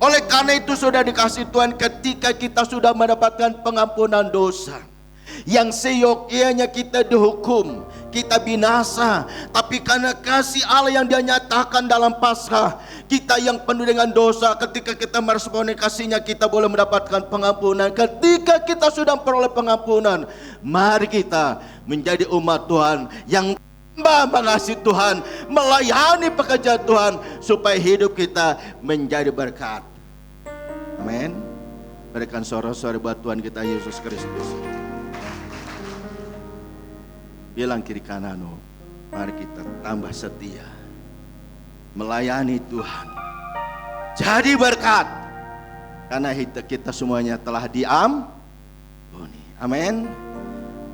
Speaker 6: Oleh karena itu saudara dikasih Tuhan, ketika kita sudah mendapatkan pengampunan dosa, yang seyogyanya kita dihukum, kita binasa, tapi karena kasih Allah yang Dia nyatakan dalam Paskah, kita yang penuh dengan dosa, ketika kita meresponi kasih-Nya, kita boleh mendapatkan pengampunan. Ketika kita sudah memperoleh pengampunan, mari kita menjadi umat Tuhan yang mengasihi Tuhan, melayani pekerjaan Tuhan, supaya hidup kita menjadi berkat. Amin. Berikan sorak-sorai buat Tuhan kita Yesus Kristus. Bilang kiri kanan, mari kita tambah setia melayani Tuhan, jadi berkat, karena kita semuanya telah diampuni. Amin.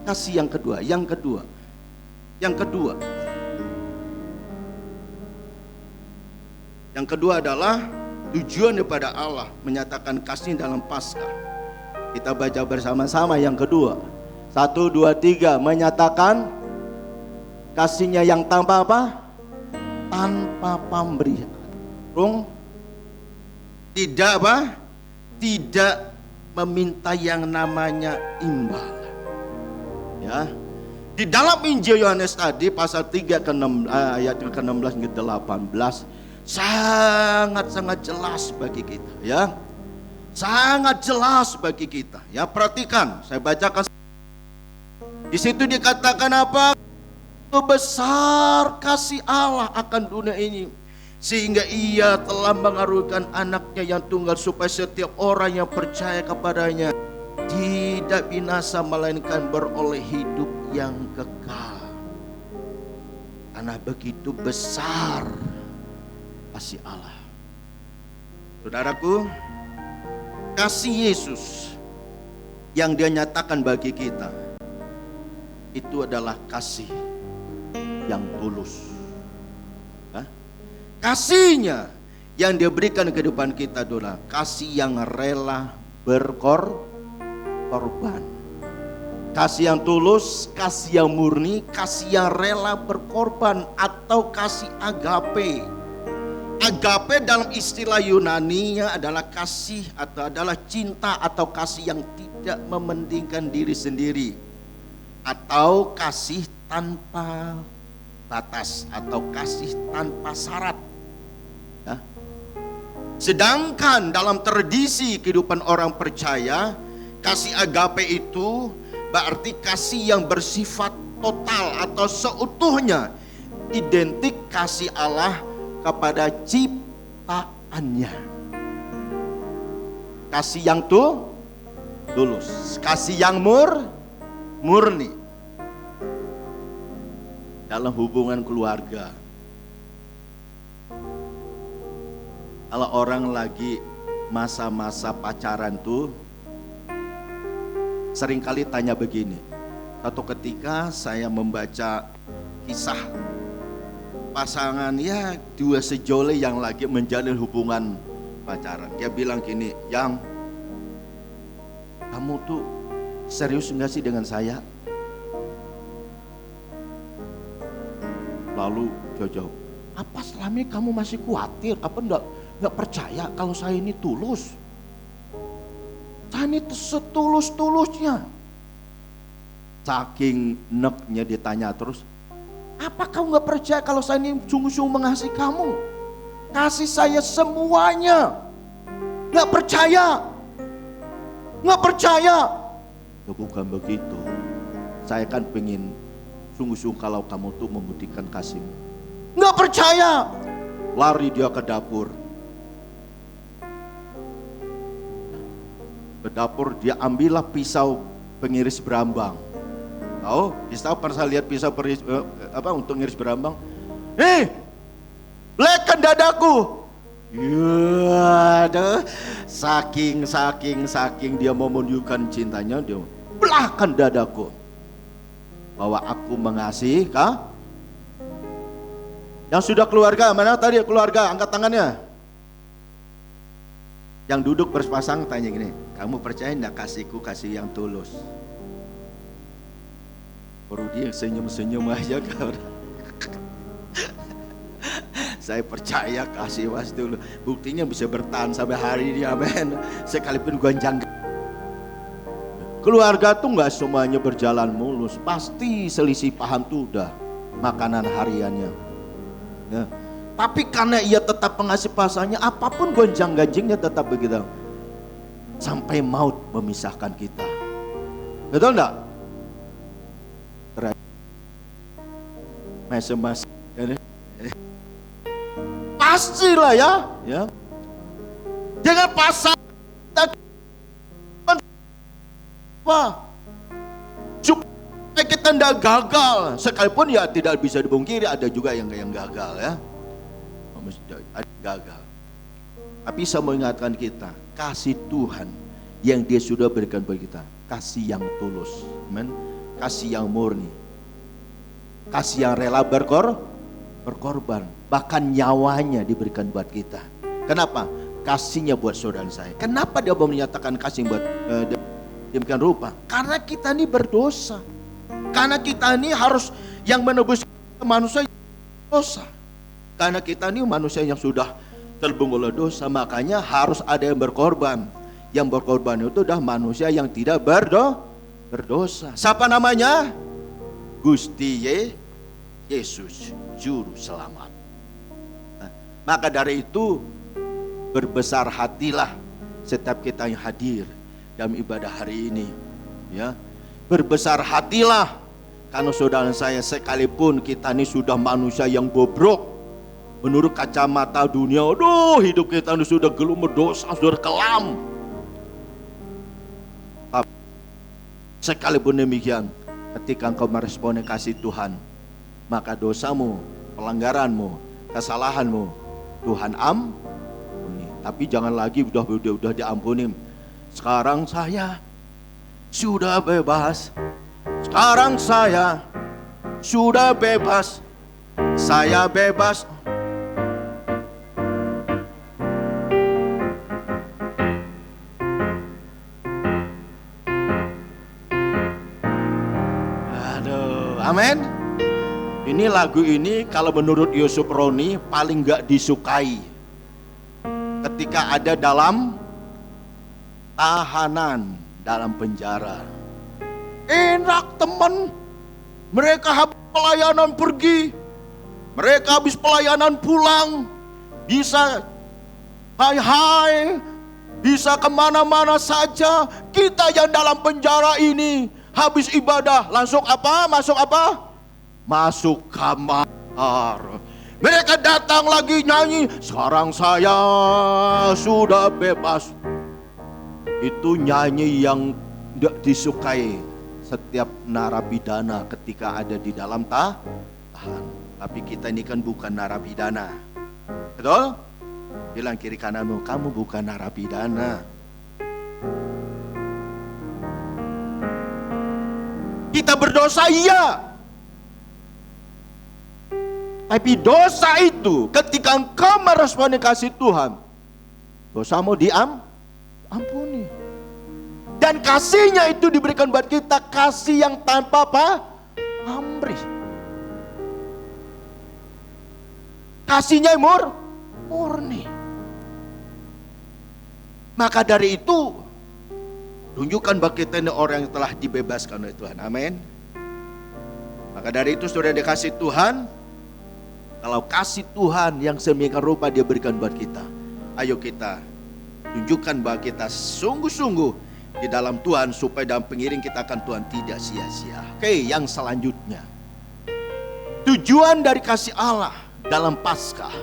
Speaker 6: Kasih yang kedua, yang kedua adalah tujuan daripada Allah menyatakan kasih dalam Paskah. Kita baca bersama-sama yang kedua. 1, 2, 3, menyatakan kasih-Nya yang tanpa apa? Tanpa pemberian. Tidak apa? Tidak meminta yang namanya imbalan. Ya. Di dalam Injil Yohanes tadi pasal 3 ayat ke-16 hingga 18 sangat-sangat jelas bagi kita, ya. Sangat jelas bagi kita. Ya, perhatikan, saya bacakan. Di situ dikatakan apa? Besar kasih Allah akan dunia ini, sehingga Ia telah mengaruniakan anaknya yang tunggal, supaya setiap orang yang percaya kepadanya tidak binasa, melainkan beroleh hidup yang kekal. Karena begitu besar kasih Allah. Saudaraku, kasih Yesus yang Dia nyatakan bagi kita itu adalah kasih yang tulus. Kasih-Nya yang Dia berikan ke kehidupan kita adalah kasih yang rela berkorban. Kasih yang tulus, kasih yang murni, kasih yang rela berkorban, atau kasih agape. Agape dalam istilah Yunani-nya adalah kasih atau adalah cinta atau kasih yang tidak mementingkan diri sendiri, atau kasih tanpa batas, atau kasih tanpa syarat. Ya. Sedangkan dalam tradisi kehidupan orang percaya, kasih agape itu berarti kasih yang bersifat total atau seutuhnya identik kasih Allah kepada ciptaannya. Kasih yang tulus, kasih yang murni. Dalam hubungan keluarga, kalau orang lagi masa-masa pacaran tuh seringkali tanya begini. Satu ketika saya membaca kisah pasangan ya dua sejoli yang lagi menjalin hubungan pacaran. Dia bilang gini, "Yang, kamu tuh serius enggak sih dengan saya?" Lalu dia jawab, "Apa selama ini kamu masih khawatir? Apa enggak percaya kalau saya ini tulus? Saya ini setulus-tulusnya." Saking neknya ditanya terus, "Apa kamu gak percaya kalau saya ini sungguh-sungguh mengasihi kamu? Kasih saya semuanya." Gak percaya. Gak percaya. Ya bukan begitu. Saya kan pengen sungguh-sungguh kalau kamu tuh membuktikan kasihmu. Gak percaya. Lari dia ke dapur. Ke dapur dia ambillah pisau pengiris berambang. Tahu? Pisau, pernah lihat pisau untuk ngiris berambang? Belekan dadaku. Aduh, saking dia mau menunjukkan cintanya, dia belahkan dadaku. Bahwa aku mengasihi kah? Yang sudah keluarga, mana tadi keluarga? Angkat tangannya. Yang duduk berpasang tanya gini, "Kamu percaya enggak kasihku kasih yang tulus?" Baru dia senyum-senyum aja kan. Saya percaya kasih was dulu. Buktinya bisa bertahan sampai hari ini, amin. Sekalipun gonjang. Keluarga tuh nggak semuanya berjalan mulus. Pasti selisih paham tuh udah makanan hariannya. Ya. Tapi karena ia tetap mengasihi pasangannya, apapun gonjang-ganjingnya tetap begitu. Sampai maut memisahkan kita. Betul enggak? Mas-mas. Pastilah ya. Jangan pasang supaya kita tidak gagal. Sekalipun ya tidak bisa dibungkiri ada juga yang gagal ya. Ada gagal. Tapi saya mau ingatkan kita, kasih Tuhan yang Dia sudah berikan bagi kita, kasih yang tulus, amen. Kasih yang murni, kasih yang rela berkorban, bahkan nyawanya diberikan buat kita. Kenapa? Kasihnya buat saudara saya. Kenapa dia mau menyatakan kasih buat demikian rupa? Karena kita ini berdosa. Karena kita ini harus yang menebus manusia dosa. Karena kita ini manusia yang sudah terbelenggu oleh dosa, makanya harus ada yang berkorban. Yang berkorban itu adalah manusia yang tidak berdosa. Siapa namanya? Gusti Yesus, Juru Selamat. Nah, maka dari itu berbesar hatilah setiap kita yang hadir dalam ibadah hari ini. Ya, berbesar hatilah karena saudara saya, sekalipun kita ini sudah manusia yang bobrok. Menurut kacamata dunia, aduh hidup kita ini sudah gelum berdosa, sudah kelam. Tapi sekalipun demikian, ketika engkau meresponi kasih Tuhan, maka dosamu, pelanggaranmu, kesalahanmu Tuhan ampuni. Tapi jangan lagi udah diampuni. Sekarang saya sudah bebas. Sekarang saya sudah bebas. Saya bebas. Amin. Ini lagu ini kalau menurut Yusuf Roni paling gak disukai ketika ada dalam tahanan, dalam penjara. Enak teman, mereka habis pelayanan pergi, mereka habis pelayanan pulang, bisa hai-hai, bisa kemana-mana saja. Kita yang dalam penjara ini Habis ibadah langsung apa? Masuk apa? Masuk kamar. Mereka datang lagi nyanyi, sekarang saya sudah bebas. Itu nyanyi yang tidak disukai setiap narapidana ketika ada di dalam tahanan. Tapi kita ini kan bukan narapidana. Betul? Bilang kiri kananmu, kamu bukan narapidana. Kita berdosa, iya. Tapi dosa itu ketika engkau meresponi kasih Tuhan, dosamu diampuni. Dan kasihnya itu diberikan buat kita, kasih yang tanpa pamrih. Kasihnya murni. Maka dari itu, tunjukkan bahwa kita ini orang yang telah dibebaskan oleh Tuhan. Amin. Maka dari itu saudara dikasih Tuhan, kalau kasih Tuhan yang sedemikian rupa dia berikan buat kita, ayo kita tunjukkan bahwa kita sungguh-sungguh di dalam Tuhan, supaya dalam pengiring kita akan Tuhan tidak sia-sia. Oke, yang selanjutnya, tujuan dari kasih Allah dalam Paskah.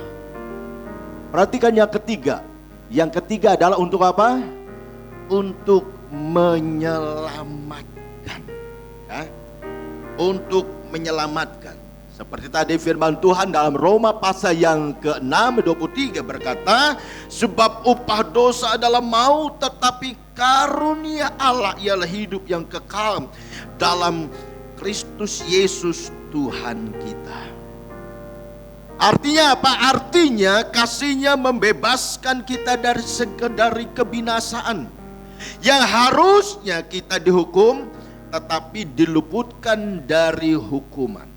Speaker 6: Perhatikan yang ketiga. Yang ketiga adalah untuk apa? Untuk menyelamatkan. Ya? Untuk menyelamatkan. Seperti tadi firman Tuhan dalam Roma pasal yang ke-6 23 berkata, sebab upah dosa adalah maut, tetapi karunia Allah ialah hidup yang kekal dalam Kristus Yesus Tuhan kita. Artinya apa? Artinya kasihnya membebaskan kita dari sekedar kebinasaan yang harusnya kita dihukum, tetapi diluputkan dari hukuman.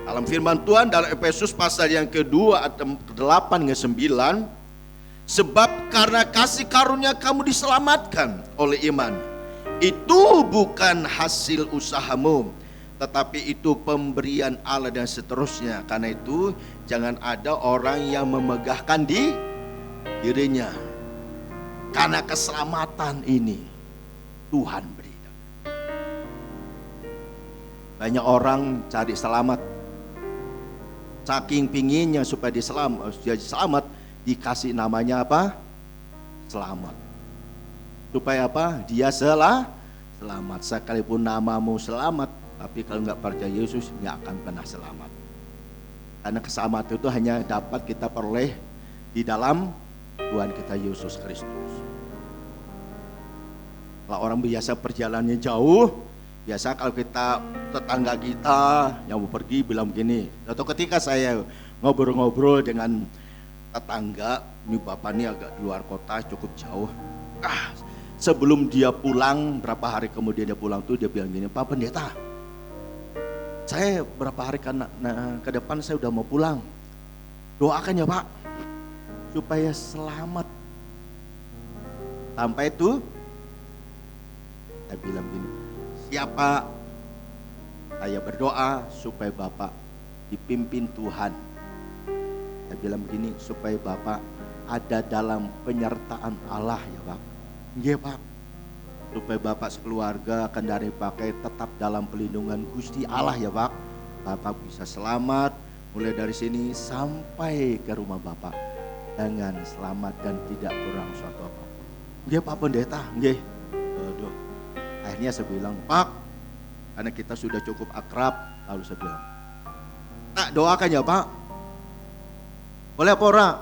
Speaker 6: Dalam firman Tuhan dalam Efesus pasal yang kedua ayat 8-9, sebab karena kasih karunia kamu diselamatkan oleh iman. Itu bukan hasil usahamu, tetapi itu pemberian Allah dan seterusnya. Karena itu jangan ada orang yang memegahkan dirinya. Karena keselamatan ini Tuhan berikan. Banyak orang cari selamat, saking pinginnya supaya dia selamat, dikasih namanya apa? Selamat. Supaya apa? Dia selamat. Sekalipun namamu selamat, tapi kalau nggak percaya Yesus, nggak akan pernah selamat. Karena keselamatan itu hanya dapat kita peroleh di dalam Tuhan kita Yesus Kristus. Kalau orang biasa perjalanannya jauh, biasa kalau kita tetangga kita yang mau pergi bilang begini. Atau ketika saya ngobrol-ngobrol dengan tetangga, ini bapak ini agak di luar kota, cukup jauh. Sebelum dia pulang, berapa hari kemudian dia pulang tuh dia bilang gini, Pak Pendeta, saya berapa hari ke depan saya udah mau pulang. Doakan ya Pak, supaya selamat. Sampai itu, saya bilang gini, siapa? Saya berdoa supaya Bapak dipimpin Tuhan. Saya bilang begini, supaya Bapak ada dalam penyertaan Allah ya Pak. Iya Pak, supaya Bapak sekeluarga akan dari pakai tetap dalam pelindungan Gusti Allah ya Pak. Bapak bisa selamat mulai dari sini sampai ke rumah Bapak dengan selamat dan tidak kurang suatu apa. Iya Pak Pendeta, iya. Aduh. Akhirnya saya bilang, Pak, karena kita sudah cukup akrab, lalu saya bilang, tak doakan ya Pak. Boleh apa orang?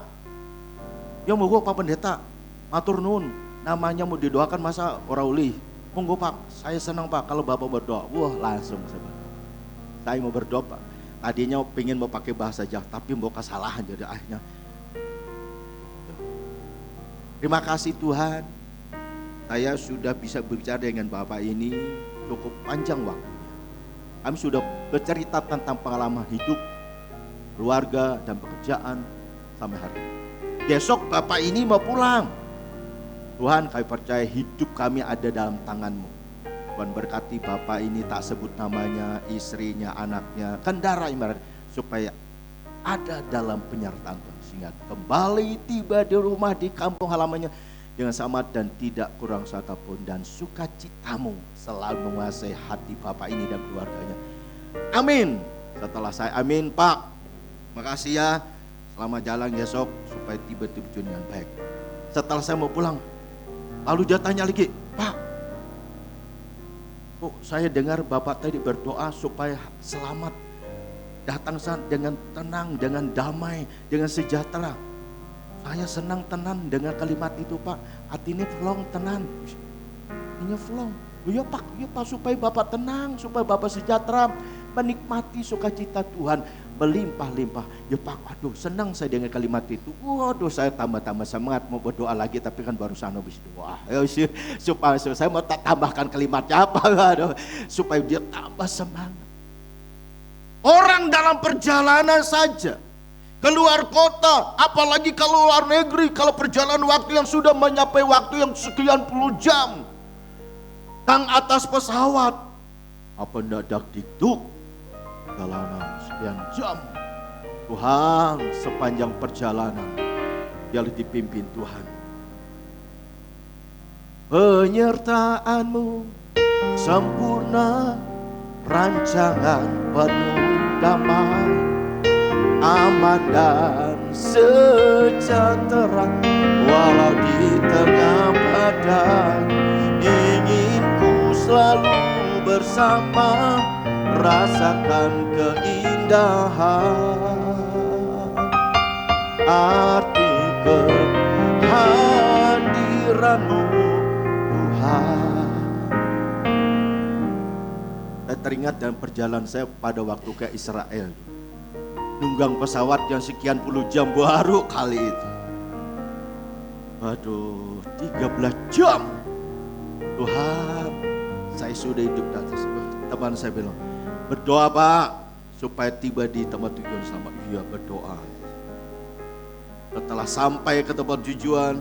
Speaker 6: Ya mau Pak Pendeta, matur nuwun. Namanya mau didoakan masa orang uli. Monggo Pak, saya senang Pak kalau Bapak berdoa. Wah langsung saya mau berdoa Pak. Tadinya pengen mau pakai bahasa Jawa, tapi mau kesalahan jadi akhirnya. Terima kasih Tuhan, saya sudah bisa berbicara dengan Bapak ini cukup panjang waktunya. Kami sudah bercerita tentang pengalaman hidup, keluarga dan pekerjaan sampai hari ini. Besok Bapak ini mau pulang. Tuhan, kami percaya hidup kami ada dalam tangan-Mu. Tuhan berkati Bapak ini, tak sebut namanya, istrinya, anaknya, kendaraan, supaya ada dalam penyertaan Tuhan. Sehingga kembali tiba di rumah di kampung halamannya, dengan selamat dan tidak kurang satupun, dan sukacitamu selalu menguasai hati Bapak ini dan keluarganya. Amin. Setelah saya amin, Pak, makasih ya, selamat jalan besok supaya tiba tujuan dengan baik. Setelah saya mau pulang, lalu dia tanya lagi, Pak, kok saya dengar Bapak tadi berdoa supaya selamat, datang dengan tenang, dengan damai, dengan sejahtera. Saya senang tenan dengan kalimat itu, Pak. Hati ini flong tenan. Ini flong. Ya Pak, supaya Bapak tenang, supaya Bapak sejahtera, menikmati sukacita Tuhan melimpah-limpah. Ya Pak, aduh senang saya dengan kalimat itu. Waduh, saya tambah-tambah semangat mau berdoa lagi, tapi kan barusan habis doa. Ya, supaya saya mau tambahkan kalimatnya apa? Aduh, supaya dia tambah semangat. Orang dalam perjalanan saja, keluar kota, apalagi kalau luar negeri, kalau perjalanan waktu yang sudah mencapai waktu yang sekian puluh jam, tang atas pesawat, apa mendadak dikduk, perjalanan sekian jam. Tuhan sepanjang perjalanan dia dipimpin Tuhan. Penyertaanmu sempurna, rancangan penuh damai, aman dan sejahtera, walau di tengah badai. Ingin ku selalu bersama, rasakan keindahan arti kehadiranmu Tuhan. Saya teringat dalam perjalanan saya pada waktu ke Israel, nunggang pesawat yang sekian puluh jam baru kali itu. Aduh, 13 jam. Tuhan, saya sudah hidup di atas. Teman saya bilang, berdoa Pak, supaya tiba di tempat tujuan selamat. Iya, berdoa. Setelah sampai ke tempat tujuan,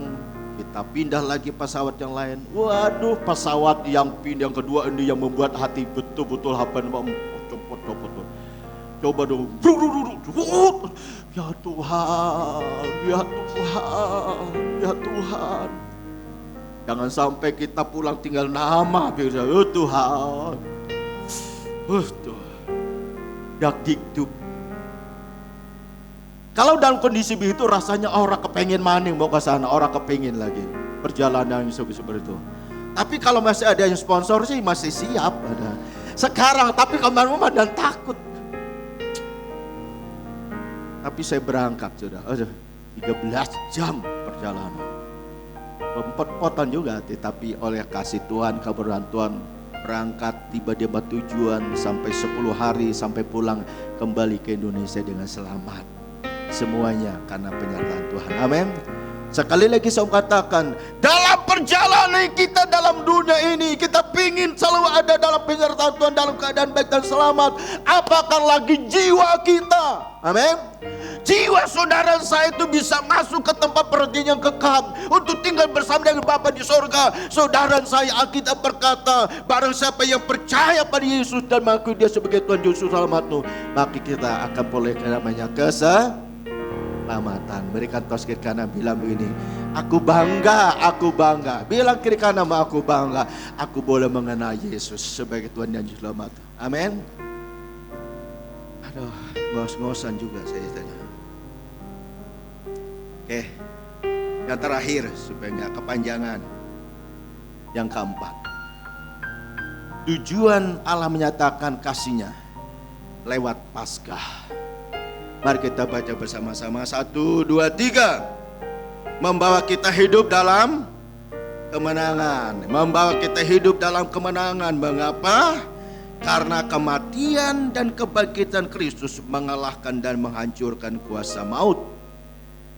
Speaker 6: kita pindah lagi pesawat yang lain. Waduh, pesawat yang pindah yang kedua ini yang membuat hati betul-betul cepet. Coba dong, ya Tuhan, ya Tuhan, ya Tuhan. Jangan sampai kita pulang tinggal nama, ya Tuhan. Tuhan. Dak dikduk. Kalau dalam kondisi begitu rasanya orang kepengen maning mau ke sana, orang kepengen lagi perjalanan yang seperti itu. Tapi kalau masih ada yang sponsor sih masih siap ada. Sekarang tapi kemarin dan takut. Tapi saya berangkat sudah, 13 jam perjalanan. Pempotan juga, tapi oleh kasih Tuhan, keberkahan Tuhan, berangkat tiba di tempat tujuan sampai 10 hari sampai pulang kembali ke Indonesia dengan selamat. Semuanya karena penyertaan Tuhan. Amin. Sekali lagi saya katakan, dalam perjalanan kita dalam dunia ini, kita pingin selalu ada dalam penyertaan Tuhan, dalam keadaan baik dan selamat. Apakah lagi jiwa kita? Amin. Jiwa saudara saya itu bisa masuk ke tempat perhentian yang kekal untuk tinggal bersama dengan Bapa di sorga. Saudara saya Alkitab berkata, barang siapa yang percaya pada Yesus dan mengakui dia sebagai Tuhan Yesus selamatmu, maka kita akan boleh namanya keselamatan. Berikan tos kiri kanan, bilang begini, aku bangga. Bilang kiri kanan, aku bangga, aku boleh mengenal Yesus sebagai Tuhan dan Juru Selamat. Amin. Aduh, ngos-ngosan juga saya tanya. Oke, yang terakhir supaya nggak kepanjangan, yang keempat, tujuan Allah menyatakan kasih-Nya lewat Paskah. Mari kita baca bersama-sama, 1, 2, 3. Membawa kita hidup dalam kemenangan. Membawa kita hidup dalam kemenangan. Mengapa? Karena kematian dan kebangkitan Kristus mengalahkan dan menghancurkan kuasa maut.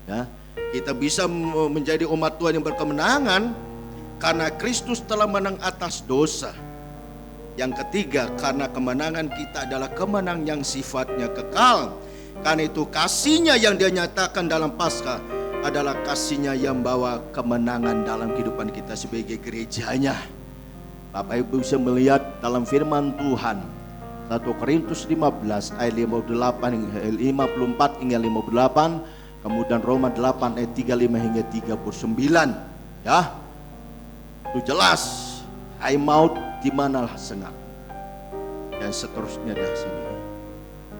Speaker 6: Ya, kita bisa menjadi umat Tuhan yang berkemenangan karena Kristus telah menang atas dosa. Yang ketiga, karena kemenangan kita adalah kemenangan yang sifatnya kekal. Karena itu kasih-Nya yang Dia nyatakan dalam Paskah adalah kasih-Nya yang bawa kemenangan dalam kehidupan kita sebagai gerejanya. Bapak Ibu bisa melihat dalam firman Tuhan 1 Korintus 15 ayat 54 hingga 58, kemudian Roma 8 ayat 35 hingga 39. Ya, itu jelas. Hai maut, di manalah sengat. Dan seterusnya dari sini.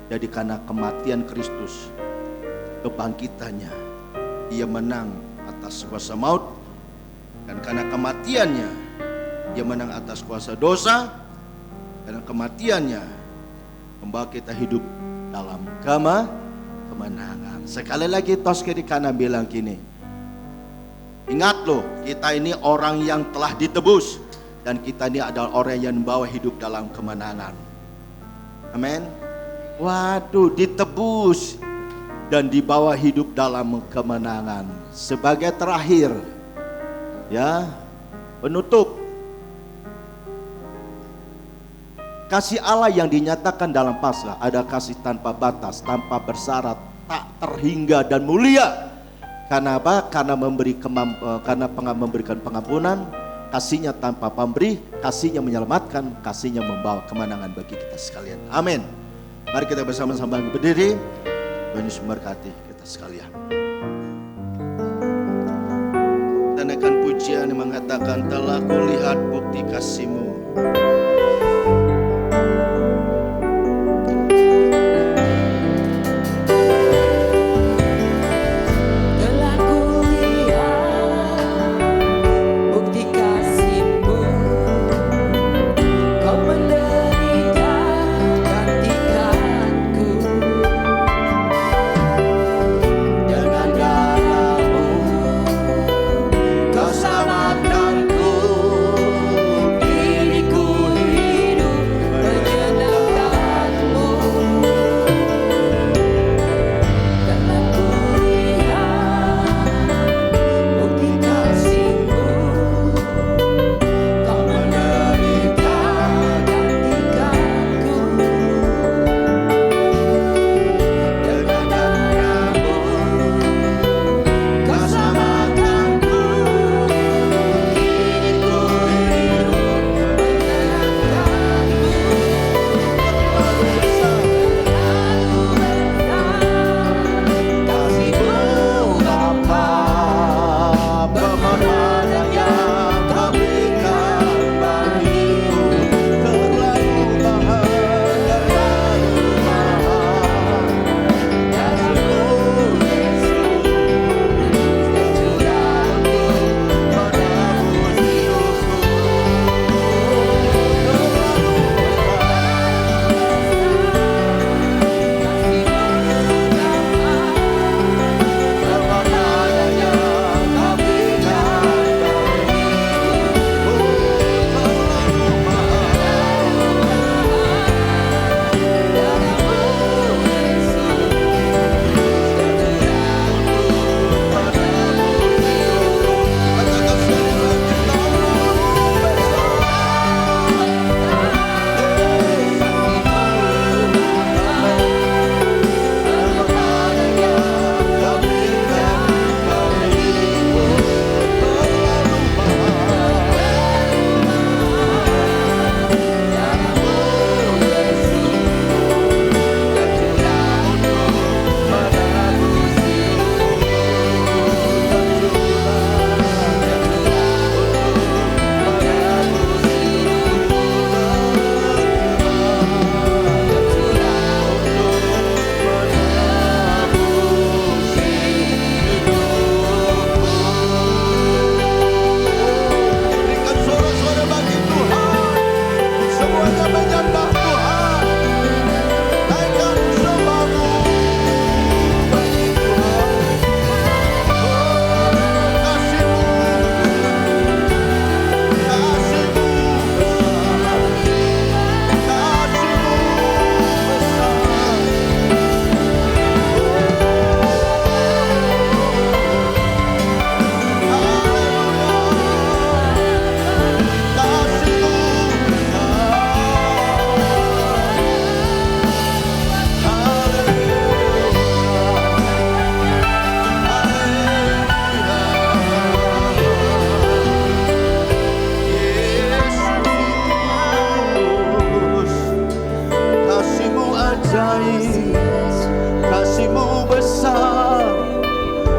Speaker 6: Jadi karena kematian Kristus, kebangkitannya, Ia menang atas kuasa maut. Dan karena kematiannya, Ia menang atas kuasa dosa. Karena kematiannya membawa kita hidup dalam kemenangan. Sekali lagi Toskeri Kana bilang gini, ingat loh, kita ini orang yang telah ditebus. Dan kita ini adalah orang yang membawa hidup dalam kemenangan. Amin. Waduh, ditebus dan dibawa hidup dalam kemenangan. Sebagai terakhir, ya, penutup, kasih Allah yang dinyatakan dalam Paskah ada kasih tanpa batas, tanpa bersyarat, tak terhingga dan mulia. Karena apa? Karena memberikan pengampunan, kasihnya tanpa pamrih, kasihnya menyelamatkan, kasihnya membawa kemenangan bagi kita sekalian. Amin. Mari kita bersama-sama berdiri. Tuhan Yesus memberkati kita sekalian. Dan akan pujian yang mengatakan, telah kulihat bukti kasih-Mu.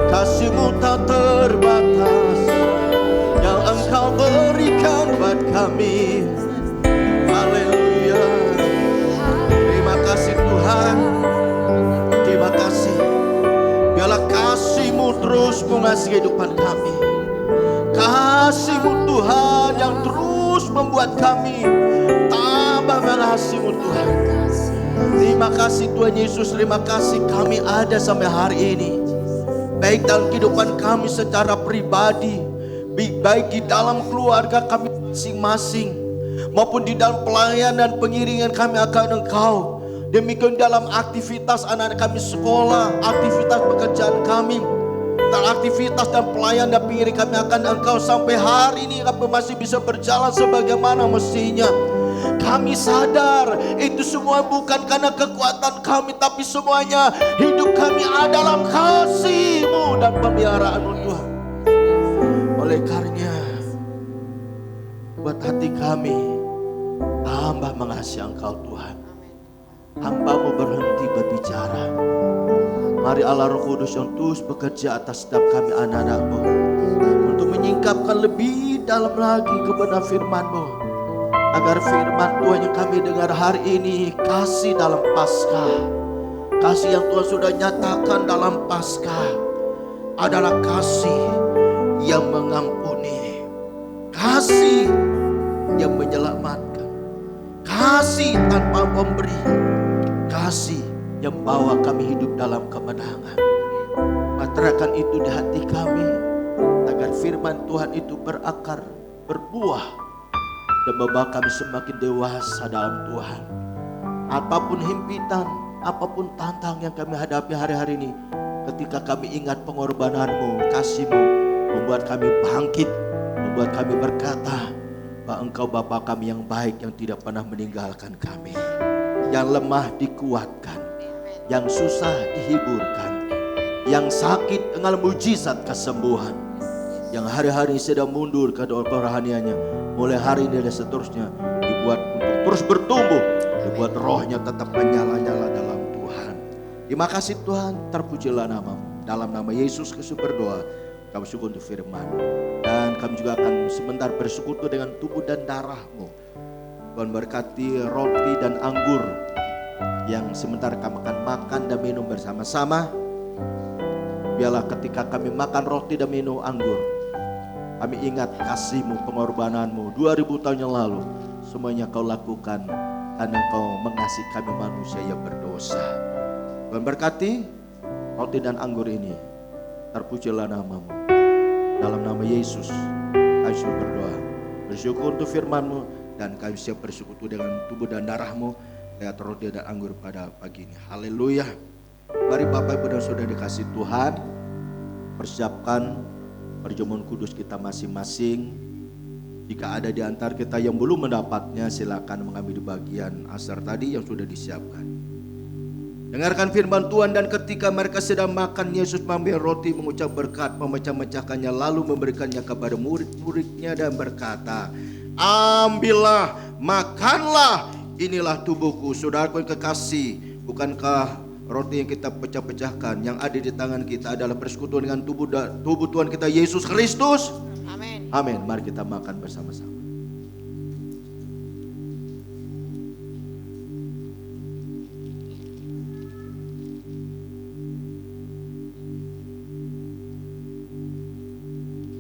Speaker 7: kasih-Mu tak terbatas,
Speaker 6: kehidupan kami. Kasih-Mu Tuhan yang terus membuat kami tambah mengasihi-Mu Tuhan. Terima kasih Tuhan Yesus, terima kasih kami ada sampai hari ini. Baik dalam kehidupan kami secara pribadi, baik di dalam keluarga kami masing-masing, maupun di dalam pelayanan dan pengiringan kami akan Engkau. Demikian dalam aktivitas anak-anak kami sekolah, aktivitas pekerjaan kami, dan aktivitas dan pelayan dan pengiring kami akan Engkau. Sampai hari ini kami masih bisa berjalan sebagaimana mestinya. Kami sadar itu semua bukan karena kekuatan kami, tapi semuanya hidup kami adalah kasih-Mu dan pemeliharaan-Mu Tuhan. Oleh karenanya, buat hati kami tambah mengasihi Engkau Tuhan. Hamba-Mu berhenti berbicara. Mari Allah Roh Kudus yang terus bekerja atas setiap kami anak-anak-Mu, untuk menyingkapkan lebih dalam lagi kebenaran firman-Mu, agar firman Tuhan yang kami dengar hari ini, kasih dalam Paskah, kasih yang Tuhan sudah nyatakan dalam Paskah adalah kasih yang mengampuni, kasih yang menyelamatkan, kasih tanpa pemberi, kasih yang bawa kami hidup dalam kemenangan. Materaikan itu di hati kami, agar firman Tuhan itu berakar, berbuah, dan membawa kami semakin dewasa dalam Tuhan. Apapun himpitan, apapun tantang yang kami hadapi hari-hari ini, ketika kami ingat pengorbanan-Mu, kasih-Mu, membuat kami bangkit, membuat kami berkata bahwa Engkau Bapa kami yang baik, yang tidak pernah meninggalkan kami, yang lemah dikuatkan, yang susah dihiburkan, yang sakit dengan mujizat kesembuhan, yang hari-hari sedang mundur ke kerohaniannya, mulai hari ini dan seterusnya dibuat untuk terus bertumbuh, dibuat rohnya tetap menyala-nyala dalam Tuhan. Terima kasih Tuhan, terpujilah nama-Mu. Dalam nama Yesus Kristus berdoa, kami syukur untuk firman, dan kami juga akan sebentar bersekutu dengan tubuh dan darah-Mu. Tuhan berkati roti dan anggur yang sebentar kami akan makan dan minum bersama-sama. Biarlah ketika kami makan roti dan minum anggur, kami ingat kasih-Mu, pengorbanan-Mu 2000 tahun yang lalu. Semuanya Kau lakukan karena Kau mengasihi kami manusia yang berdosa. Tuhan berkati roti dan anggur ini. Terpujilah nama-Mu. Dalam nama Yesus kami berdoa, bersyukur untuk firman-Mu, dan kami siap bersekutu dengan tubuh dan darah-Mu lewat roti dan anggur pada pagi ini. Haleluya. Mari Bapak Ibu dan Saudara dikasih Tuhan, persiapkan perjamuan kudus kita masing-masing. Jika ada di antara kita yang belum mendapatnya, silakan mengambil di bagian asar tadi yang sudah disiapkan. Dengarkan firman Tuhan, dan ketika mereka sedang makan, Yesus mengambil roti, mengucap berkat, memecah-mecahkannya, lalu memberikannya kepada murid-muridnya dan berkata, ambillah, makanlah, inilah tubuhku. Saudaraku yang kekasih, bukankah roti yang kita pecah-pecahkan, yang ada di tangan kita adalah persekutuan dengan tubuh Tuhan kita Yesus Kristus?
Speaker 4: Amin.
Speaker 6: Amin. Mari kita makan bersama-sama.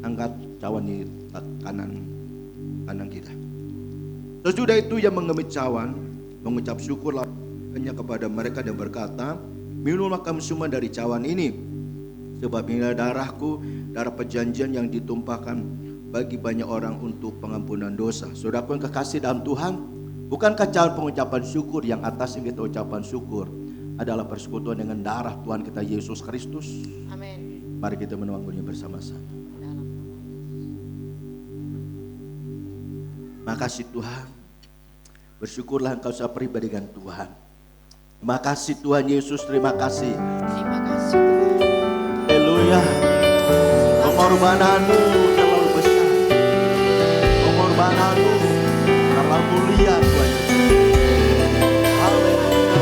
Speaker 6: Angkat cawan di kanan kita. Sesudah itu yang mengemit cawan, mengucap syukur hanya kepada mereka dan berkata, minumlah kamu semua dari cawan ini, sebab inilah darahku, darah perjanjian yang ditumpahkan bagi banyak orang untuk pengampunan dosa. Saudaraku yang kekasih dalam Tuhan, bukankah cawan pengucapan syukur yang atas yang kita ucapan syukur adalah persekutuan dengan darah Tuhan kita Yesus Kristus?
Speaker 4: Amin.
Speaker 6: Mari kita menuangkannya bersama-sama. Makasih Tuhan. Bersyukurlah engkau secara pribadi dengan Tuhan. Terima kasih Tuhan Yesus, terima kasih.
Speaker 4: Terima kasih Tuhan.
Speaker 6: Haleluya. Pengorbanan-Mu terlalu besar. Pengorbanan-Mu terlalu mulia Tuhan Yesus. Haleluya.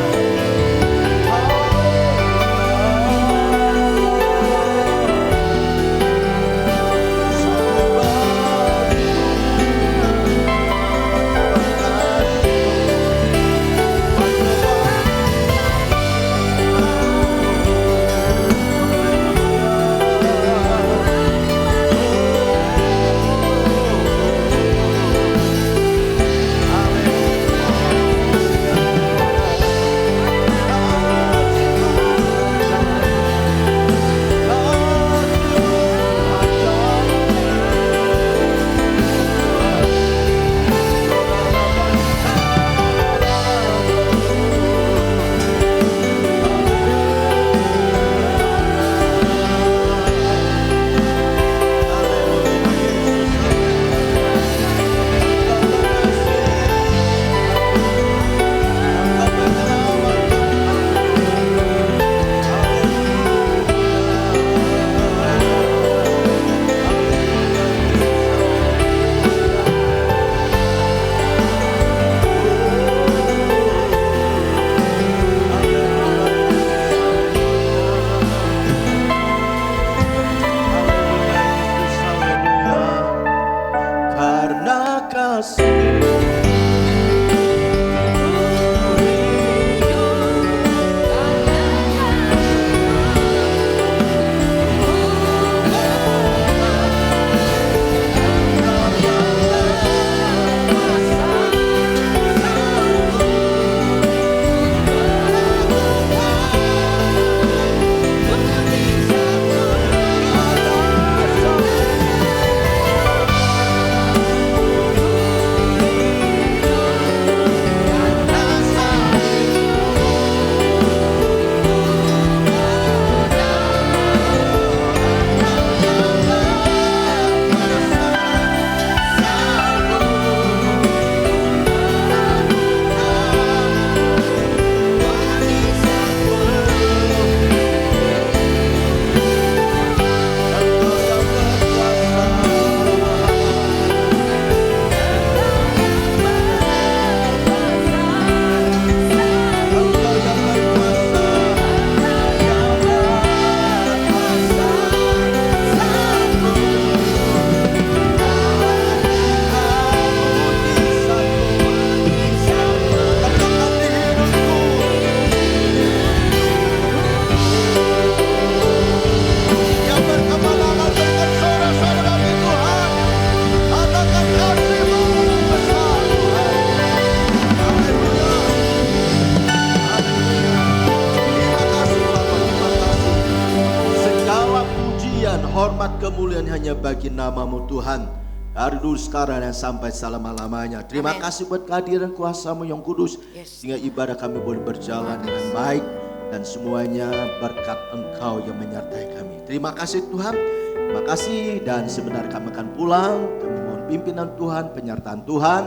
Speaker 6: hanya bagi nama-Mu Tuhan, dari dulu sekarang dan sampai selama-lamanya. Terima
Speaker 4: Amen.
Speaker 6: kasih buat kehadiran kuasa-Mu yang kudus,
Speaker 4: Yes.
Speaker 6: sehingga ibadah kami boleh berjalan dengan baik, dan semuanya berkat Engkau yang menyertai kami. Terima kasih Tuhan, terima kasih, dan sebenarnya kami akan pulang. Kami mohon pimpinan Tuhan, penyertaan Tuhan.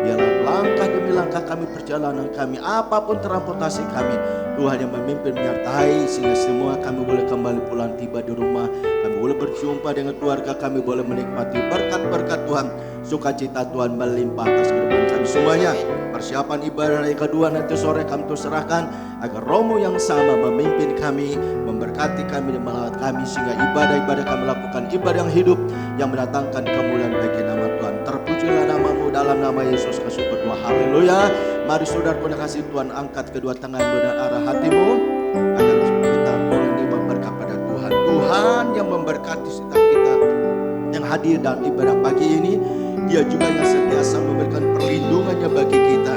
Speaker 6: Biarlah langkah demi langkah kami, perjalanan kami, apapun transportasi kami, Tuhan yang memimpin, menyertai, sehingga semua kami boleh kembali pulang tiba di rumah. Kami boleh berjumpa dengan keluarga kami, boleh menikmati berkat-berkat Tuhan. Sukacita Tuhan melimpah atas kehidupan kami semuanya. Persiapan ibadah yang kedua nanti sore kami serahkan, agar Romo yang sama memimpin kami, memberkati kami dan melawat kami, sehingga ibadah-ibadah kami lakukan ibadah yang hidup, yang mendatangkan kemuliaan bagi nama Tuhan. Terpujilah nama-Mu, dalam nama Yesus kami berdoa. Haleluya. Mari saudaraku yang kasih Tuhan, angkat kedua tanganmu dan arah hatimu, agar kita boleh menerima berkat pada Tuhan. Tuhan yang memberkati setiap kita yang hadir dalam ibadah pagi ini. Dia juga yang sentiasa memberikan perlindungannya bagi kita.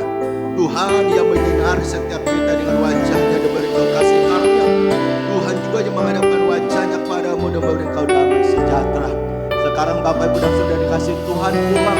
Speaker 6: Tuhan yang menyinari setiap kita dengan wajahnya dan memberikan kasih karunia. Tuhan juga yang menghadapkan wajahnya kepadamu dan memberikan kau damai sejahtera. Sekarang Bapak Ibu dan Saudara dikasih Tuhan, pulang